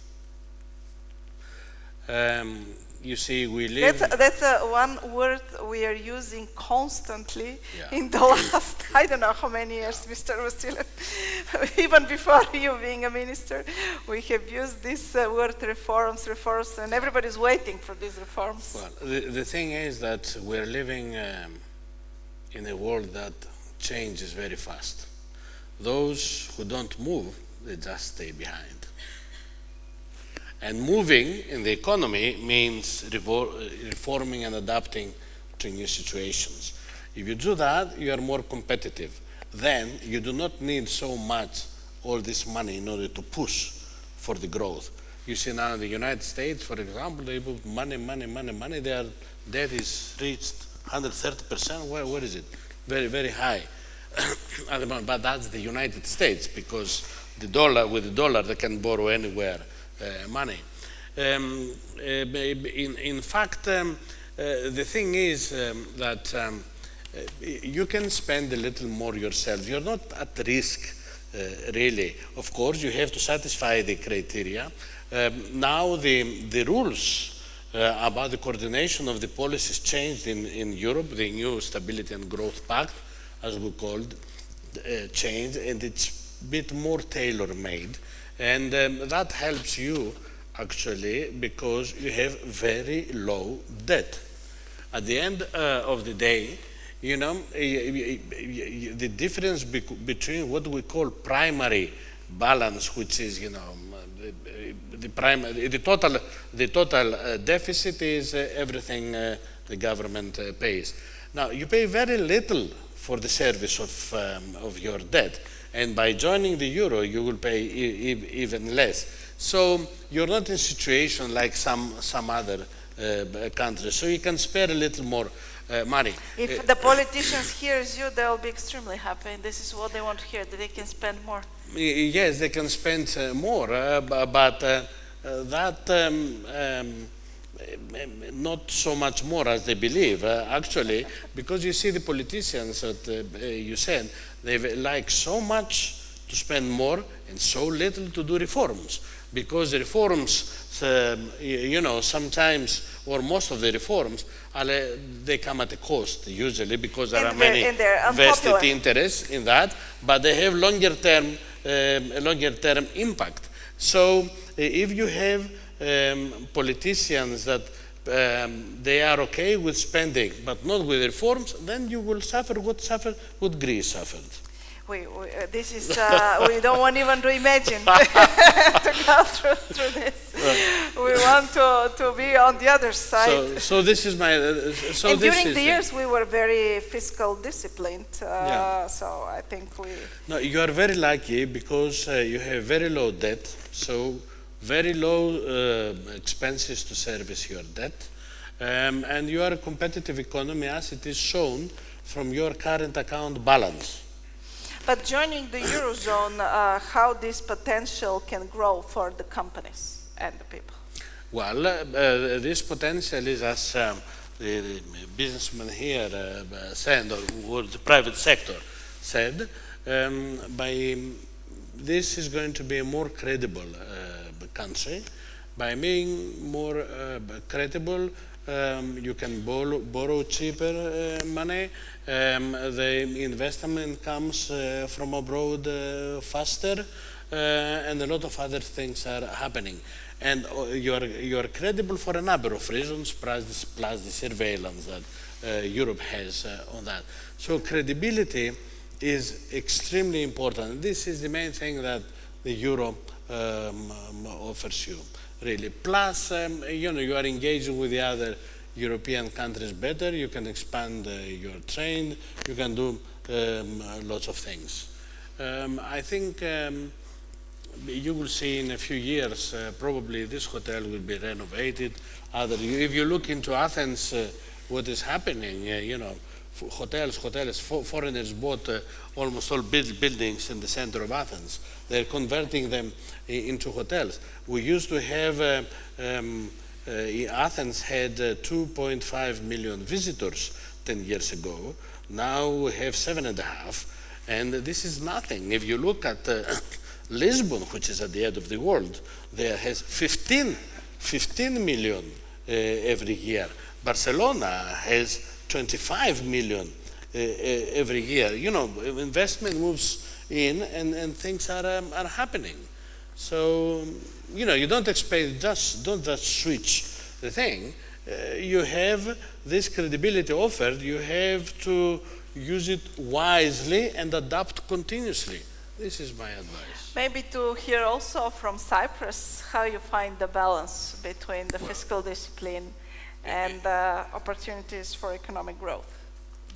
You see, we live... That's one word we are using constantly in the last, I don't know how many years, Mr. Vasiliev, even before you being a minister, we have used this word reforms, and everybody's waiting for these reforms. Well, the thing is that we're living in a world that changes very fast. Those who don't move, they just stay behind. And moving in the economy means reforming and adapting to new situations. If you do that, you are more competitive. Then you do not need so much all this money in order to push for the growth. You see now in the United States, for example, they put money. Their debt is reached 130%. Where is it? Very, very high. But that's the United States, because with the dollar, they can borrow anywhere money. In fact, the thing is that you can spend a little more yourself. You're not at risk, really. Of course, you have to satisfy the criteria. Now the rules about the coordination of the policies changed in Europe. The new Stability and Growth Pact, as we called, changed, and it's a bit more tailor-made. And that helps you, actually, because you have very low debt. At the end of the day, you know, the difference between what we call primary balance, which is, you know, the total deficit is everything the government pays. Now, you pay very little for the service of your debt. And by joining the euro, you will pay even less. So you're not in a situation like some other countries. So you can spare a little more money. If the politicians hear you, they'll be extremely happy. This is what they want to hear, that they can spend more. Yes, they can spend more, but that not so much more as they believe, actually, because you see the politicians that you said, they like so much to spend more and so little to do reforms. because the reforms, sometimes or most of the reforms, they come at a cost usually because there are many they're vested unpopular. interests in that, but they have longer term impact. So if you have politicians that they are okay with spending but not with reforms, then you will suffer what Greece suffered. This is, we don't want even to imagine to go through this. We want to be on the other side. So this is my. And during the years, we were very fiscal disciplined. So I think we. No, you are very lucky because you have very low debt. So very low expenses to service your debt, and you are a competitive economy as it is shown from your current account balance. But joining the Eurozone, how this potential can grow for the companies and the people? Well, this potential is, as the businessman here said, or the private sector said, this is going to be a more credible country. By being more credible, you can borrow cheaper money. The investment comes from abroad faster, and a lot of other things are happening. And you are credible for a number of reasons, plus the surveillance that Europe has on that. So credibility is extremely important. This is the main thing that the euro offers you, really. Plus, you are engaging with the other European countries better. You can expand your trade. You can do lots of things. I think you will see in a few years, probably this hotel will be renovated. If you look into Athens, what is happening, hotels, foreigners bought almost all buildings in the center of Athens. They're converting them into hotels. We used to have, Athens had 2.5 million visitors 10 years ago. Now we have 7.5, and this is nothing. If you look at Lisbon, which is at the end of the world, there has 15 million every year. Barcelona has 25 million every year. Investment moves in, and things are happening. So, you don't expect don't just switch the thing. You have this credibility offered. You have to use it wisely and adapt continuously. This is my advice. Maybe to hear also from Cyprus how you find the balance between the fiscal discipline and opportunities for economic growth,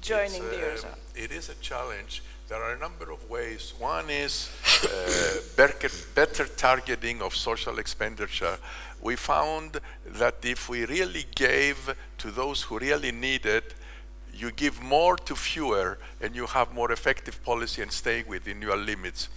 joining the Eurozone. It is a challenge. There are a number of ways. One is better targeting of social expenditure. We found that if we really gave to those who really need it, you give more to fewer, and you have more effective policy and stay within your limits.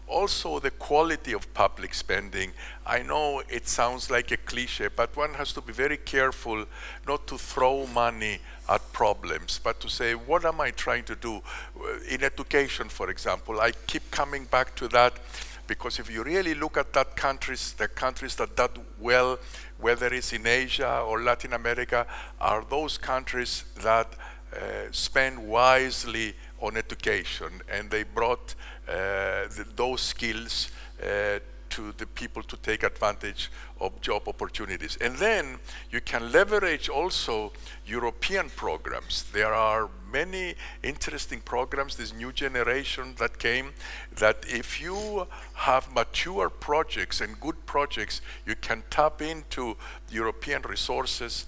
Also, the quality of public spending. I know it sounds like a cliche, but one has to be very careful not to throw money at problems, but to say, what am I trying to do? In education, for example, I keep coming back to that, because if you really look at the countries that do well, whether it's in Asia or Latin America, are those countries that spend wisely on education, and they brought those skills to the people to take advantage of job opportunities. And then you can leverage also European programs. There are many interesting programs, this new generation that came, that if you have mature projects and good projects, you can tap into European resources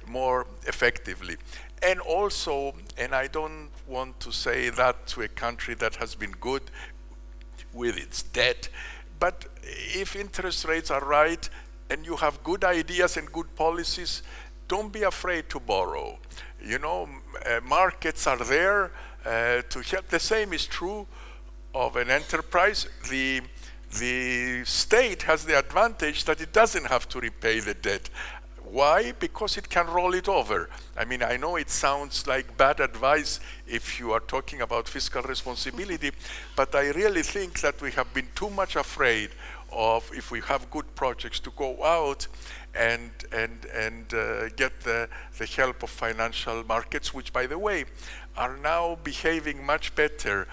more effectively. And also, and I don't want to say that to a country that has been good with its debt, but if interest rates are right and you have good ideas and good policies, don't be afraid to borrow. Markets are there to help. The same is true of an enterprise. The state has the advantage that it doesn't have to repay the debt. Why? Because it can roll it over. I mean, I know it sounds like bad advice if you are talking about fiscal responsibility, but I really think that we have been too much afraid of, if we have good projects, to go out and get the help of financial markets, which, by the way, are now behaving much better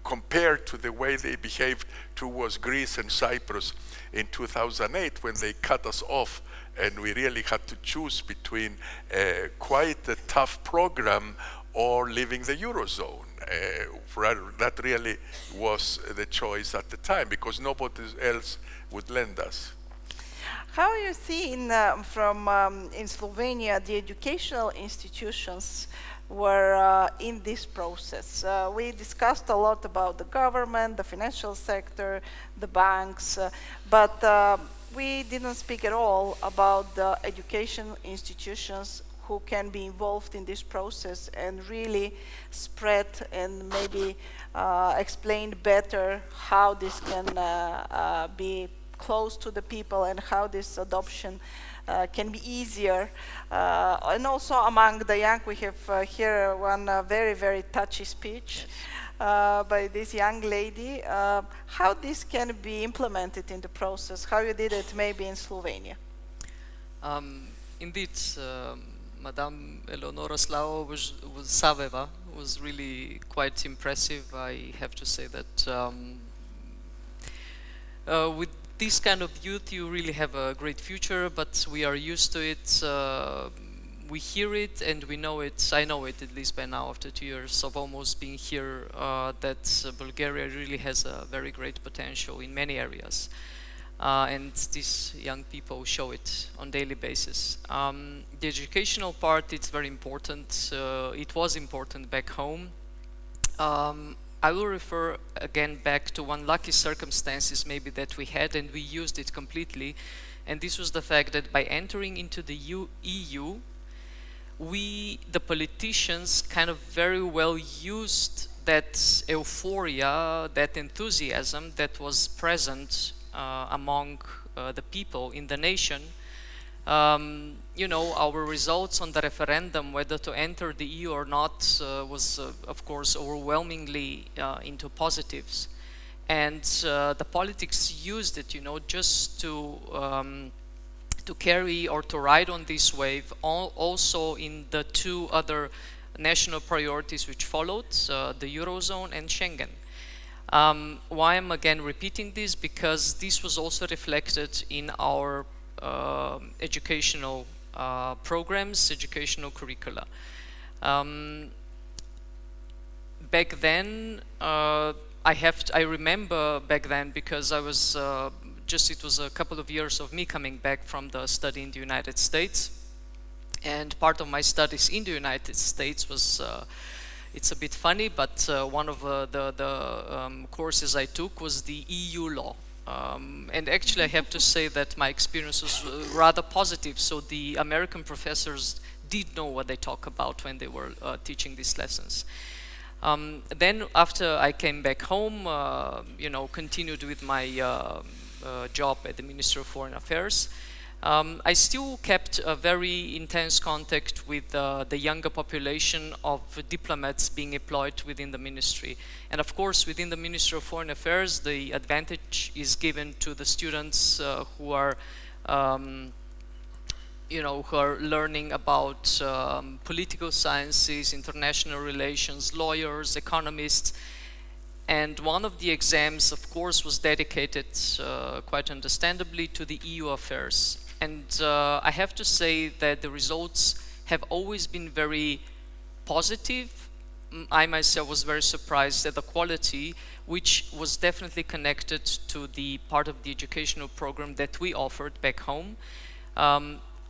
compared to the way they behaved towards Greece and Cyprus in 2008, when they cut us off and we really had to choose between quite a tough program or leaving the Eurozone. That really was the choice at the time, because nobody else would lend us. How you see in Slovenia the educational institutions were in this process? We discussed a lot about the government, the financial sector, the banks, but we didn't speak at all about the education institutions who can be involved in this process and really spread and maybe explain better how this can be close to the people and how this adoption can be easier. And also among the young, we have here one very, very touchy speech by this young lady. How this can be implemented in the process, how you did it maybe in Slovenia? Indeed, Madame Eleonora Saveva was really quite impressive. I have to say that with this kind of youth you really have a great future, but we are used to it. We hear it and we know it. I know it at least by now, after 2 years of almost being here, that Bulgaria really has a very great potential in many areas. And these young people show it on daily basis. The educational part, it's very important. It was important back home. I will refer again back to one lucky circumstances maybe that we had, and we used it completely. And this was the fact that by entering into the EU, we, the politicians, kind of very well used that euphoria, that enthusiasm that was present among the people in the nation. You know, our results on the referendum, whether to enter the EU or not, was of course overwhelmingly into positives. And the politics used it, you know, just to carry or to ride on this wave, also in the two other national priorities which followed, the Eurozone and Schengen. Why I'm again repeating this? Because this was also reflected in our educational programs, educational curricula. Back then, I remember back then, because I was it was a couple of years of me coming back from the study in the United States, and part of my studies in the United States was it's a bit funny, but one of the courses I took was the EU law. And actually I have to say that my experience was rather positive, so the American professors did know what they talk about when they were teaching these lessons. Then after I came back home, you know, continued with my job at the Ministry of Foreign Affairs. I still kept a very intense contact with the younger population of diplomats being employed within the ministry. And of course, within the Ministry of Foreign Affairs, the advantage is given to the students who are, you know, who are learning about political sciences, international relations, lawyers, economists. And one of the exams, of course, was dedicated, quite understandably, to the EU affairs. And I have to say that the results have always been very positive. I myself was very surprised at the quality, which was definitely connected to the part of the educational program that we offered back home.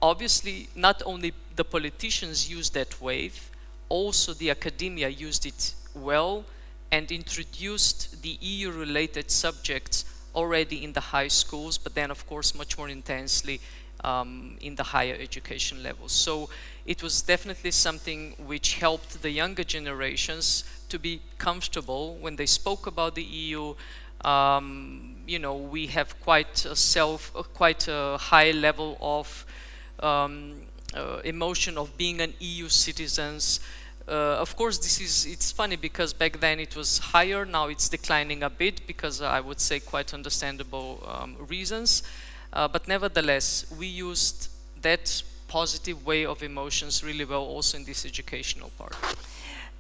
Obviously, not only the politicians used that wave, also the academia used it well and introduced the EU-related subjects already in the high schools, but then of course much more intensely in the higher education levels. So it was definitely something which helped the younger generations to be comfortable when they spoke about the EU. You know, we have quite a high level of emotion of being an EU citizens. Of course, it's funny because back then it was higher, now it's declining a bit because I would say quite understandable reasons. But nevertheless, we used that positive way of emotions really well also in this educational part.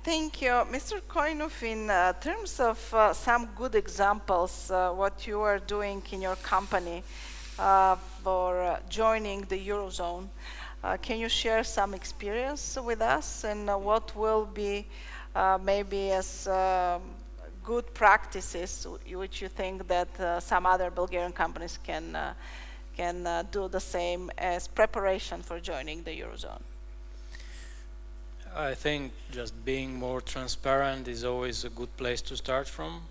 Thank you. Mr. Koinov, in terms of some good examples, what you are doing in your company for joining the Eurozone, can you share some experience with us, and what will be maybe as good practices which you think that some other Bulgarian companies can do the same as preparation for joining the Eurozone? I think just being more transparent is always a good place to start from.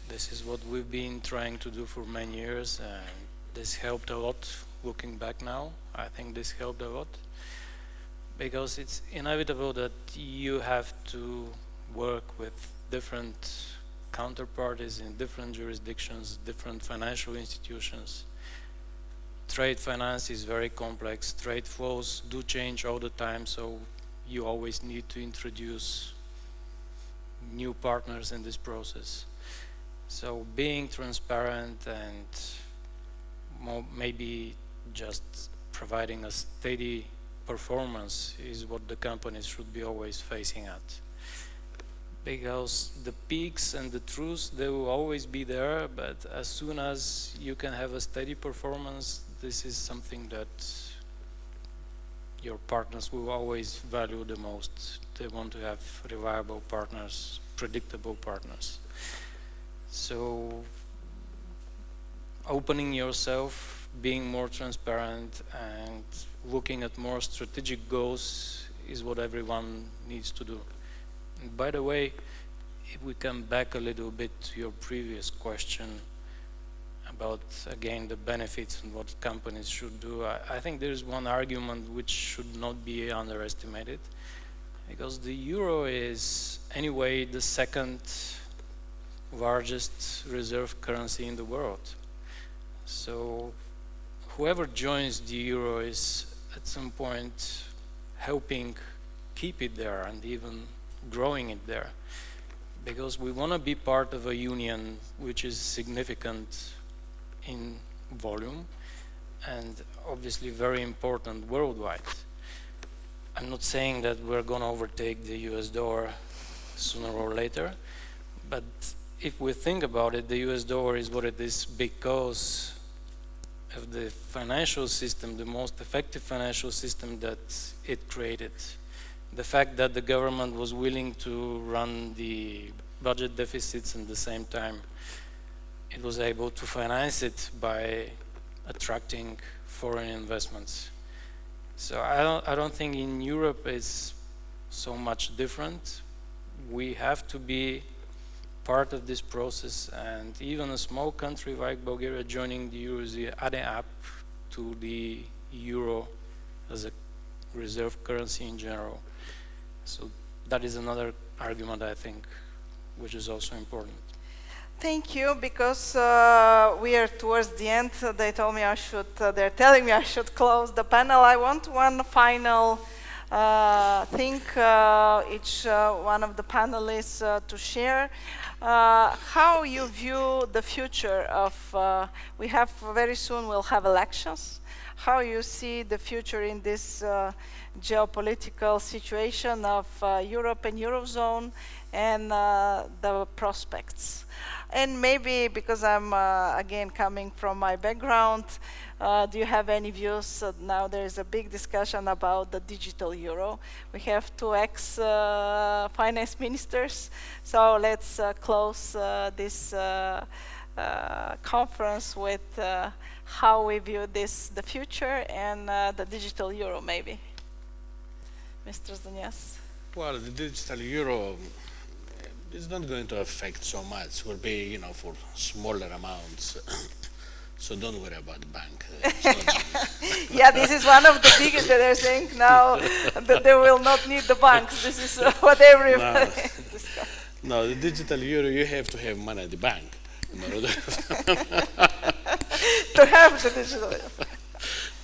This is what we've been trying to do for many years, and this helped a lot. Looking back now, I think this helped a lot, because it's inevitable that you have to work with different counterparties in different jurisdictions, different financial institutions. Trade finance is very complex. Trade flows do change all the time, so you always need to introduce new partners in this process. So being transparent and maybe just providing a steady performance is what the companies should be always facing at. Because the peaks and the troughs, they will always be there, but as soon as you can have a steady performance, this is something that your partners will always value the most. They want to have reliable partners, predictable partners. So opening yourself, being more transparent, and looking at more strategic goals is what everyone needs to do. And by the way, if we come back a little bit to your previous question about, again, the benefits and what companies should do, I think there's one argument which should not be underestimated, because the euro is anyway the second largest reserve currency in the world. So whoever joins the euro is at some point helping keep it there and even growing it there, because we want to be part of a union which is significant in volume and obviously very important worldwide. I'm not saying that we're going to overtake the US dollar sooner or later, but if we think about it, the US dollar is what it is because of the financial system, the most effective financial system that it created. The fact that the government was willing to run the budget deficits and at the same time it was able to finance it by attracting foreign investments. So I don't think in Europe it's so much different. We have to be part of this process, and even a small country like Bulgaria joining the euro is adding up to the euro as a reserve currency in general. So that is another argument, I think, which is also important. Thank you, because we are towards the end. They told me I should, they're telling me I should close the panel. I want one final thing each one of the panelists to share. How you view the future of, we have very soon we'll have elections. How you see the future in this geopolitical situation of Europe and Eurozone and the prospects? And maybe, because I'm again coming from my background, do you have any views? Now there is a big discussion about the digital euro. We have two ex-finance ministers, so let's close this conference with how we view this, the future, and the digital euro, maybe. Mr. Zdanias. Well, the digital euro is not going to affect so much. It will be, you know, for smaller amounts. So don't worry about the bank. Yeah, this is one of the biggest that they're saying now that they will not need the banks. This is what everybody discussed. No, the digital euro, you have to have money at the bank in order to have the digital euro.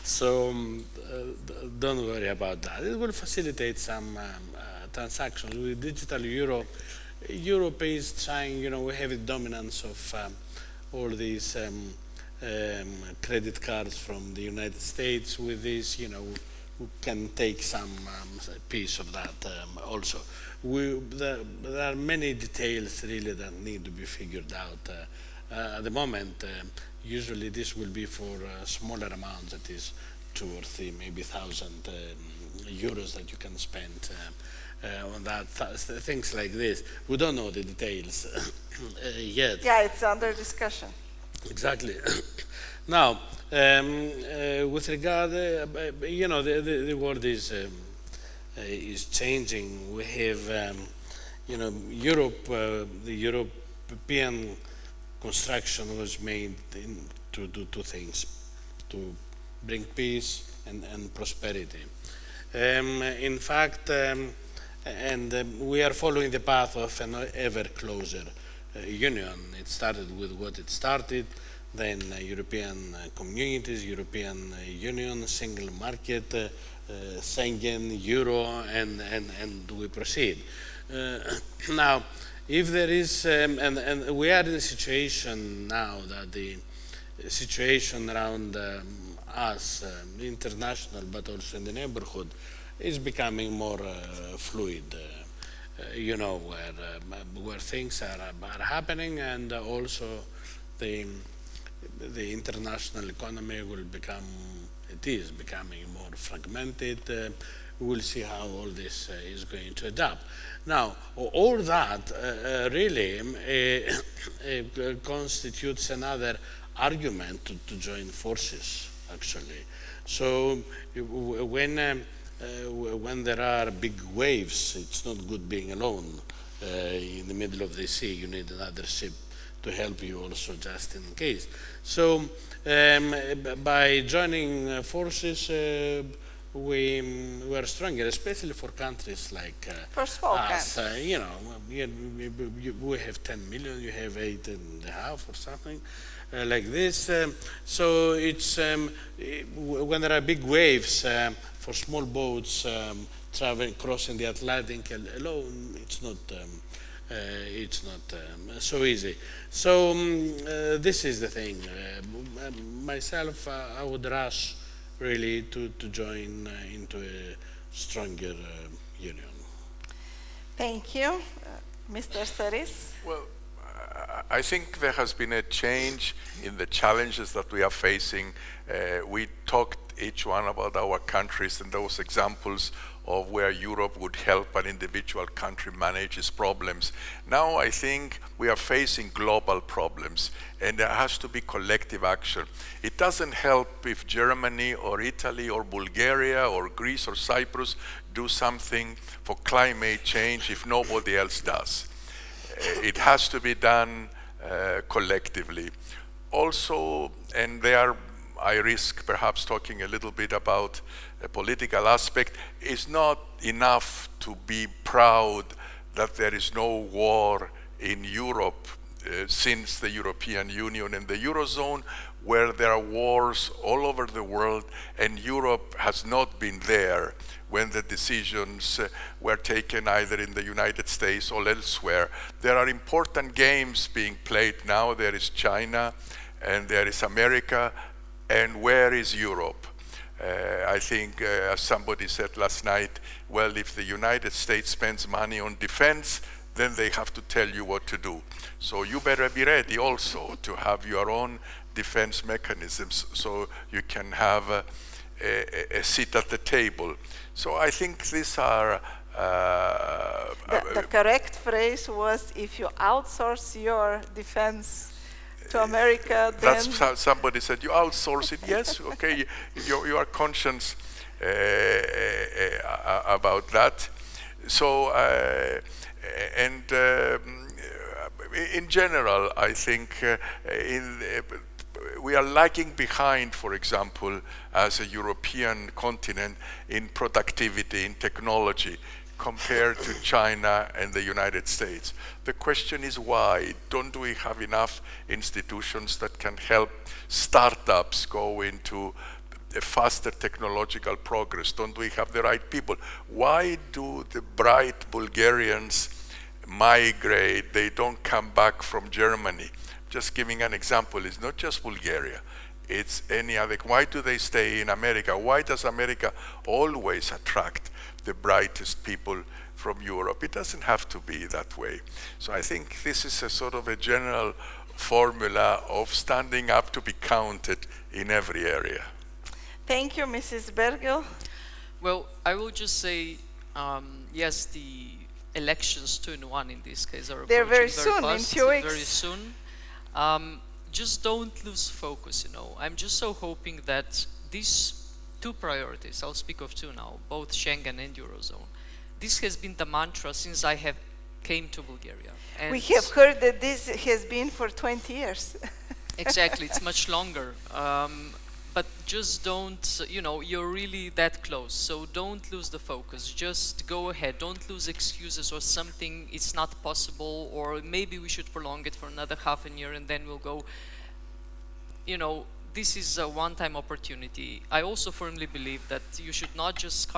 So don't worry about that. It will facilitate some transactions. With digital euro, Europe is trying, we have a dominance of all these credit cards from the United States. With this, we can take some piece of that also. There are many details really that need to be figured out. At the moment, usually this will be for smaller amounts, that is 2 or 3, maybe 1,000 euros that you can spend on that, things like this. We don't know the details yet. Yeah, it's under discussion. Exactly. Now, with regard, the world is changing. We have, Europe, the European construction was made to do two things: to bring peace and prosperity. In fact, we are following the path of an ever closer union. It started with what it started, then European communities, European Union, single market, Schengen, Euro, and we proceed. Now, if there is, and we are in a situation now that the situation around us, international, but also in the neighborhood, is becoming more fluid. Where things are happening, and also the international economy will become, it is becoming more fragmented. We'll see how all this is going to adapt. Now, all that really constitutes another argument to join forces, actually. So when there are big waves, it's not good being alone in the middle of the sea. You need another ship to help you also, just in case. So by joining forces, we are stronger, especially for countries like For small us. countries. We have 10 million, you have 8.5 or something like this. So it's when there are big waves, for small boats traveling, crossing the Atlantic alone, it's not so easy. So this is the thing. Myself, I would rush really to join into a stronger union. Thank you. Mr. Saris? Well, I think there has been a change in the challenges that we are facing. We talked each one about our countries and those examples of where Europe would help an individual country manage its problems. Now I think we are facing global problems, and there has to be collective action. It doesn't help if Germany or Italy or Bulgaria or Greece or Cyprus do something for climate change if nobody else does. It has to be done collectively. Also, and there I risk perhaps talking a little bit about a political aspect, it's not enough to be proud that there is no war in Europe since the European Union and the Eurozone, where there are wars all over the world, and Europe has not been there when the decisions were taken either in the United States or elsewhere. There are important games being played now. There is China and there is America, and where is Europe? I think, as somebody said last night, well, if the United States spends money on defense, then they have to tell you what to do. So you better be ready also to have your own defense mechanisms so you can have a seat at the table. So I think these are... The correct phrase was, if you outsource your defense to America, then... That's somebody said, you outsource it. Yes, okay, you are conscious about that. So, in general, I think we are lagging behind, for example, as a European continent in productivity, in technology, compared to China and the United States. The question is why? Don't we have enough institutions that can help startups go into a faster technological progress? Don't we have the right people? Why do the bright Bulgarians migrate? They don't come back from Germany. Just giving an example, it's not just Bulgaria, it's any other. Why do they stay in America? Why does America always attract the brightest people from Europe? It doesn't have to be that way. So I think this is a sort of a general formula of standing up to be counted in every area. Thank you, Mrs. Bergel. Well, I will just say, yes, the elections 2 in 1 in this case are They're very approaching soon, in fast, 2 weeks. very soon. Just don't lose focus, you know. I'm just so hoping that these 2 priorities, I'll speak of 2 now, both Schengen and Eurozone, this has been the mantra since I have came to Bulgaria. And We have heard that this has been for 20 years. exactly, it's much longer. But just don't, you know, you're really that close. So don't lose the focus. Just go ahead. Don't lose excuses or something, it's not possible, or maybe we should prolong it for another half a year and then we'll go. You know, this is a one-time opportunity. I also firmly believe that you should not just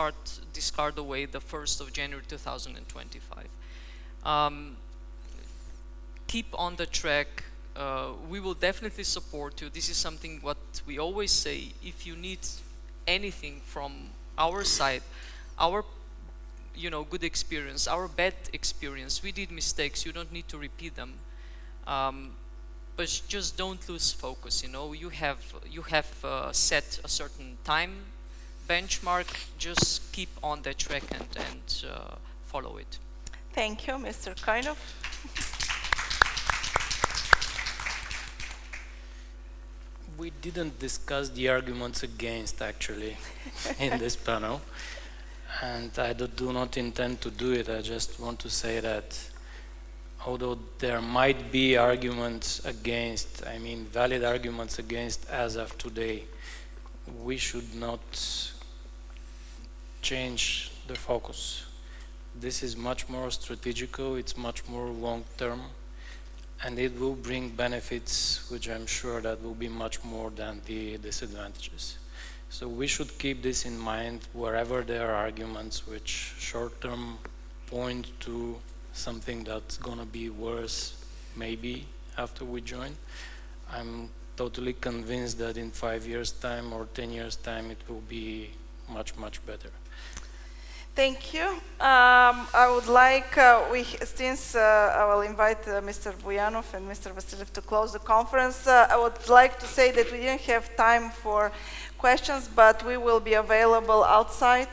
discard away the 1st of January 2025. Keep on the track. We will definitely support you. This is something what we always say. If you need anything from our side, our good experience, our bad experience, we did mistakes, you don't need to repeat them. But just don't lose focus, you know. You have set a certain time benchmark, just keep on that track and follow it. Thank you, Mr. Kainov. We didn't discuss the arguments against, actually, in this panel, and I do not intend to do it. I just want to say that although there might be arguments against, I mean valid arguments against as of today, we should not change the focus. This is much more strategical, it's much more long-term, and it will bring benefits which I'm sure that will be much more than the disadvantages. So we should keep this in mind wherever there are arguments which short-term point to something that's gonna be worse maybe after we join. I'm totally convinced that in 5 years time or 10 years time it will be much, much better. Thank you. I would like, since I will invite Mr. Buyanov and Mr. Vasiliev to close the conference, I would like to say that we didn't have time for questions, but we will be available outside.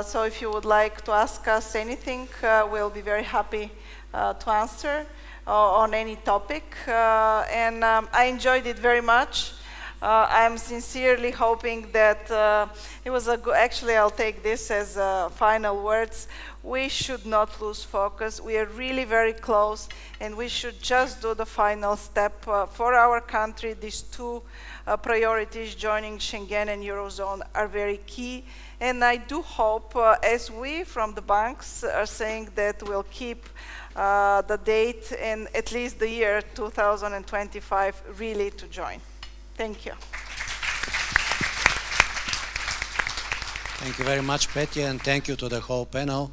So if you would like to ask us anything, we'll be very happy to answer on any topic. And I enjoyed it very much. I'm sincerely hoping that it was a good, actually I'll take this as final words. We should not lose focus. We are really very close and we should just do the final step for our country. These 2 priorities, joining Schengen and Eurozone, are very key. And I do hope, as we from the banks are saying, that we'll keep the date in at least the year 2025 really to join. Thank you. Thank you very much, Petya, and thank you to the whole panel.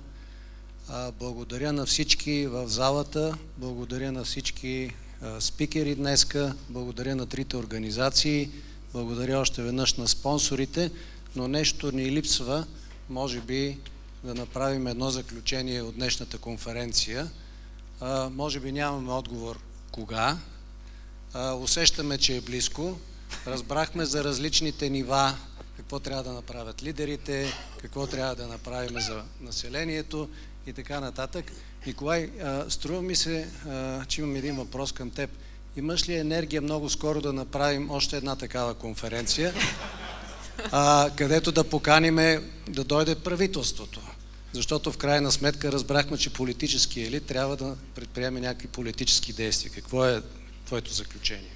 Благодаря на всички в залата, благодаря на всички спикери днеска, благодаря на 3 организации, благодаря още веднъж на спонсорите, но нещо ни липсва, може би да направим едно заключение от днешната конференция. Може би нямаме отговор кога, усещаме, че е близко. Разбрахме за различните нива, какво трябва да направят лидерите, какво трябва да направим за населението и така нататък. Николай, струва ми се, че имам един въпрос към теб. Имаш ли енергия много скоро да направим още една такава конференция, където да поканиме да дойде правителството? Защото в крайна сметка разбрахме, че политически елит трябва да предприеме някакви политически действия. Какво е твоето заключение?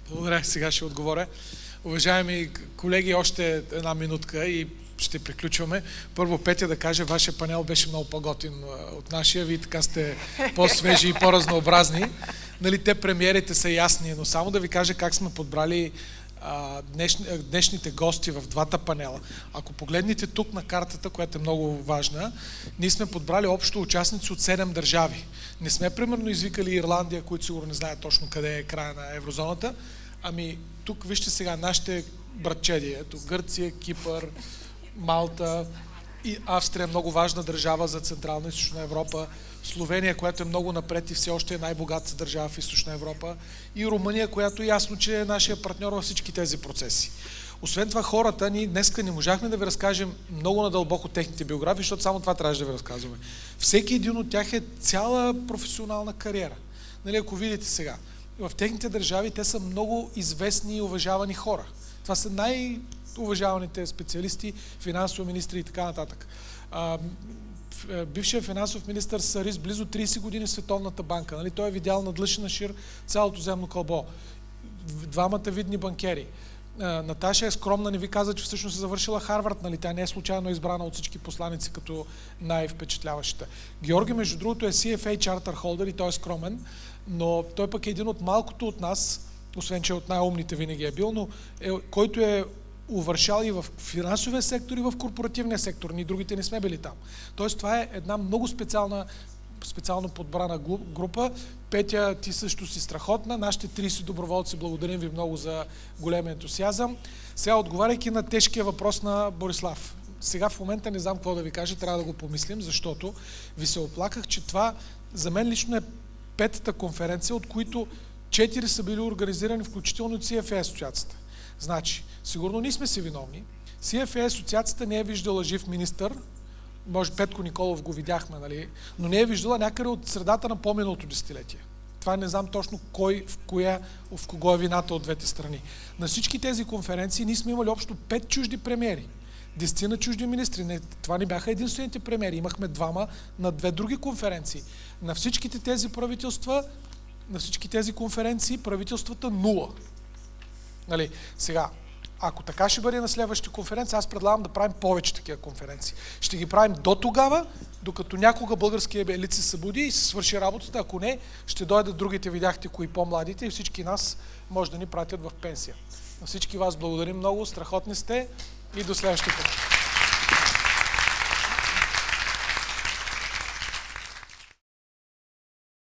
Благодаря, сега ще отговоря. Уважаеми колеги, още една минутка и ще приключваме. Първо, Петя, да кажа, вашия панел беше много по-готин от нашия. Вие така сте по-свежи и по-разнообразни. Нали, те премиерите са ясни, но само да ви кажа как сме подбрали днешните гости в двата панела. Ако погледнете тук на картата, която е много важна, ние сме подбрали общо участници от 7 държави. Не сме примерно извикали Ирландия, които сигурно не знаят точно къде е края на еврозоната. Ами тук вижте сега нашите братчеди. Ето Гърция, Кипър, Малта и Австрия, много важна държава за Централна и Източна Европа. Словения, която е много напред и все още е най-богатата държава в Източна Европа. И Румъния, която ясно, че е нашия партньор във всички тези процеси. Освен това хората, ние днеска не можахме да ви разкажем много надълбоко техните биографии, защото само това трябваше да ви разказваме. Всеки един от тях е цяла професионална кариера. Нали, ако видите сега, в техните държави те са много известни и уважавани хора. Това са най-уважаваните специалисти, финансови министри и така нататък. Бившият финансов министър Сарис близо 30 години в Световната банка. Нали? Той е видял надлъж и нашир цялото земно кълбо. Двамата видни банкери. Наташа е скромна, не ви каза, че всъщност е завършила Харвард, нали? Тя не е случайно избрана от всички посланици като най-впечатляващата. Георги, между другото, е CFA Charter Holder и той е скромен, но той пък е един от малкото от нас, освен че от най-умните винаги е бил, но който е увършал и в финансовия сектор, и в корпоративния сектор. Ние другите не сме били там. Тоест това е една много специално подбрана група. Петя, ти също си страхотна. Нашите 30 доброволци, благодарим ви много за голям ентусиазъм. Сега, отговаряйки на тежкия въпрос на Борислав. Сега в момента не знам какво да ви кажа, трябва да го помислим, защото ви се оплаках, че това за мен лично е 5-та конференция, от които 4 са били организирани, включително от CFA асоциацията. Значи, сигурно ние сме си виновни. CFA асоциацията не е виждала жив министър, може Петко Николов го видяхме, нали? Но не е виждала някъде от средата на по-миналото десетилетие. Това не знам точно кой, в кого е вината от двете страни. На всички тези конференции ние сме имали общо 5 чужди премиери, 10 на чужди министри. Това не бяха единствените премиери. Имахме 2 на 2 други конференции. На всичките тези правителства, на всички тези конференции правителствата 0. Нали, сега, ако така ще бъде на следващата конференция, аз предлагам да правим повече такива конференции. Ще ги правим до тогава, докато някога българския елит се събуди и се свърши работата. Ако не, ще дойдат другите, видяхте кои по-младите и всички нас може да ни пратят в пенсия. На всички вас благодарим много, страхотни сте и до следващата.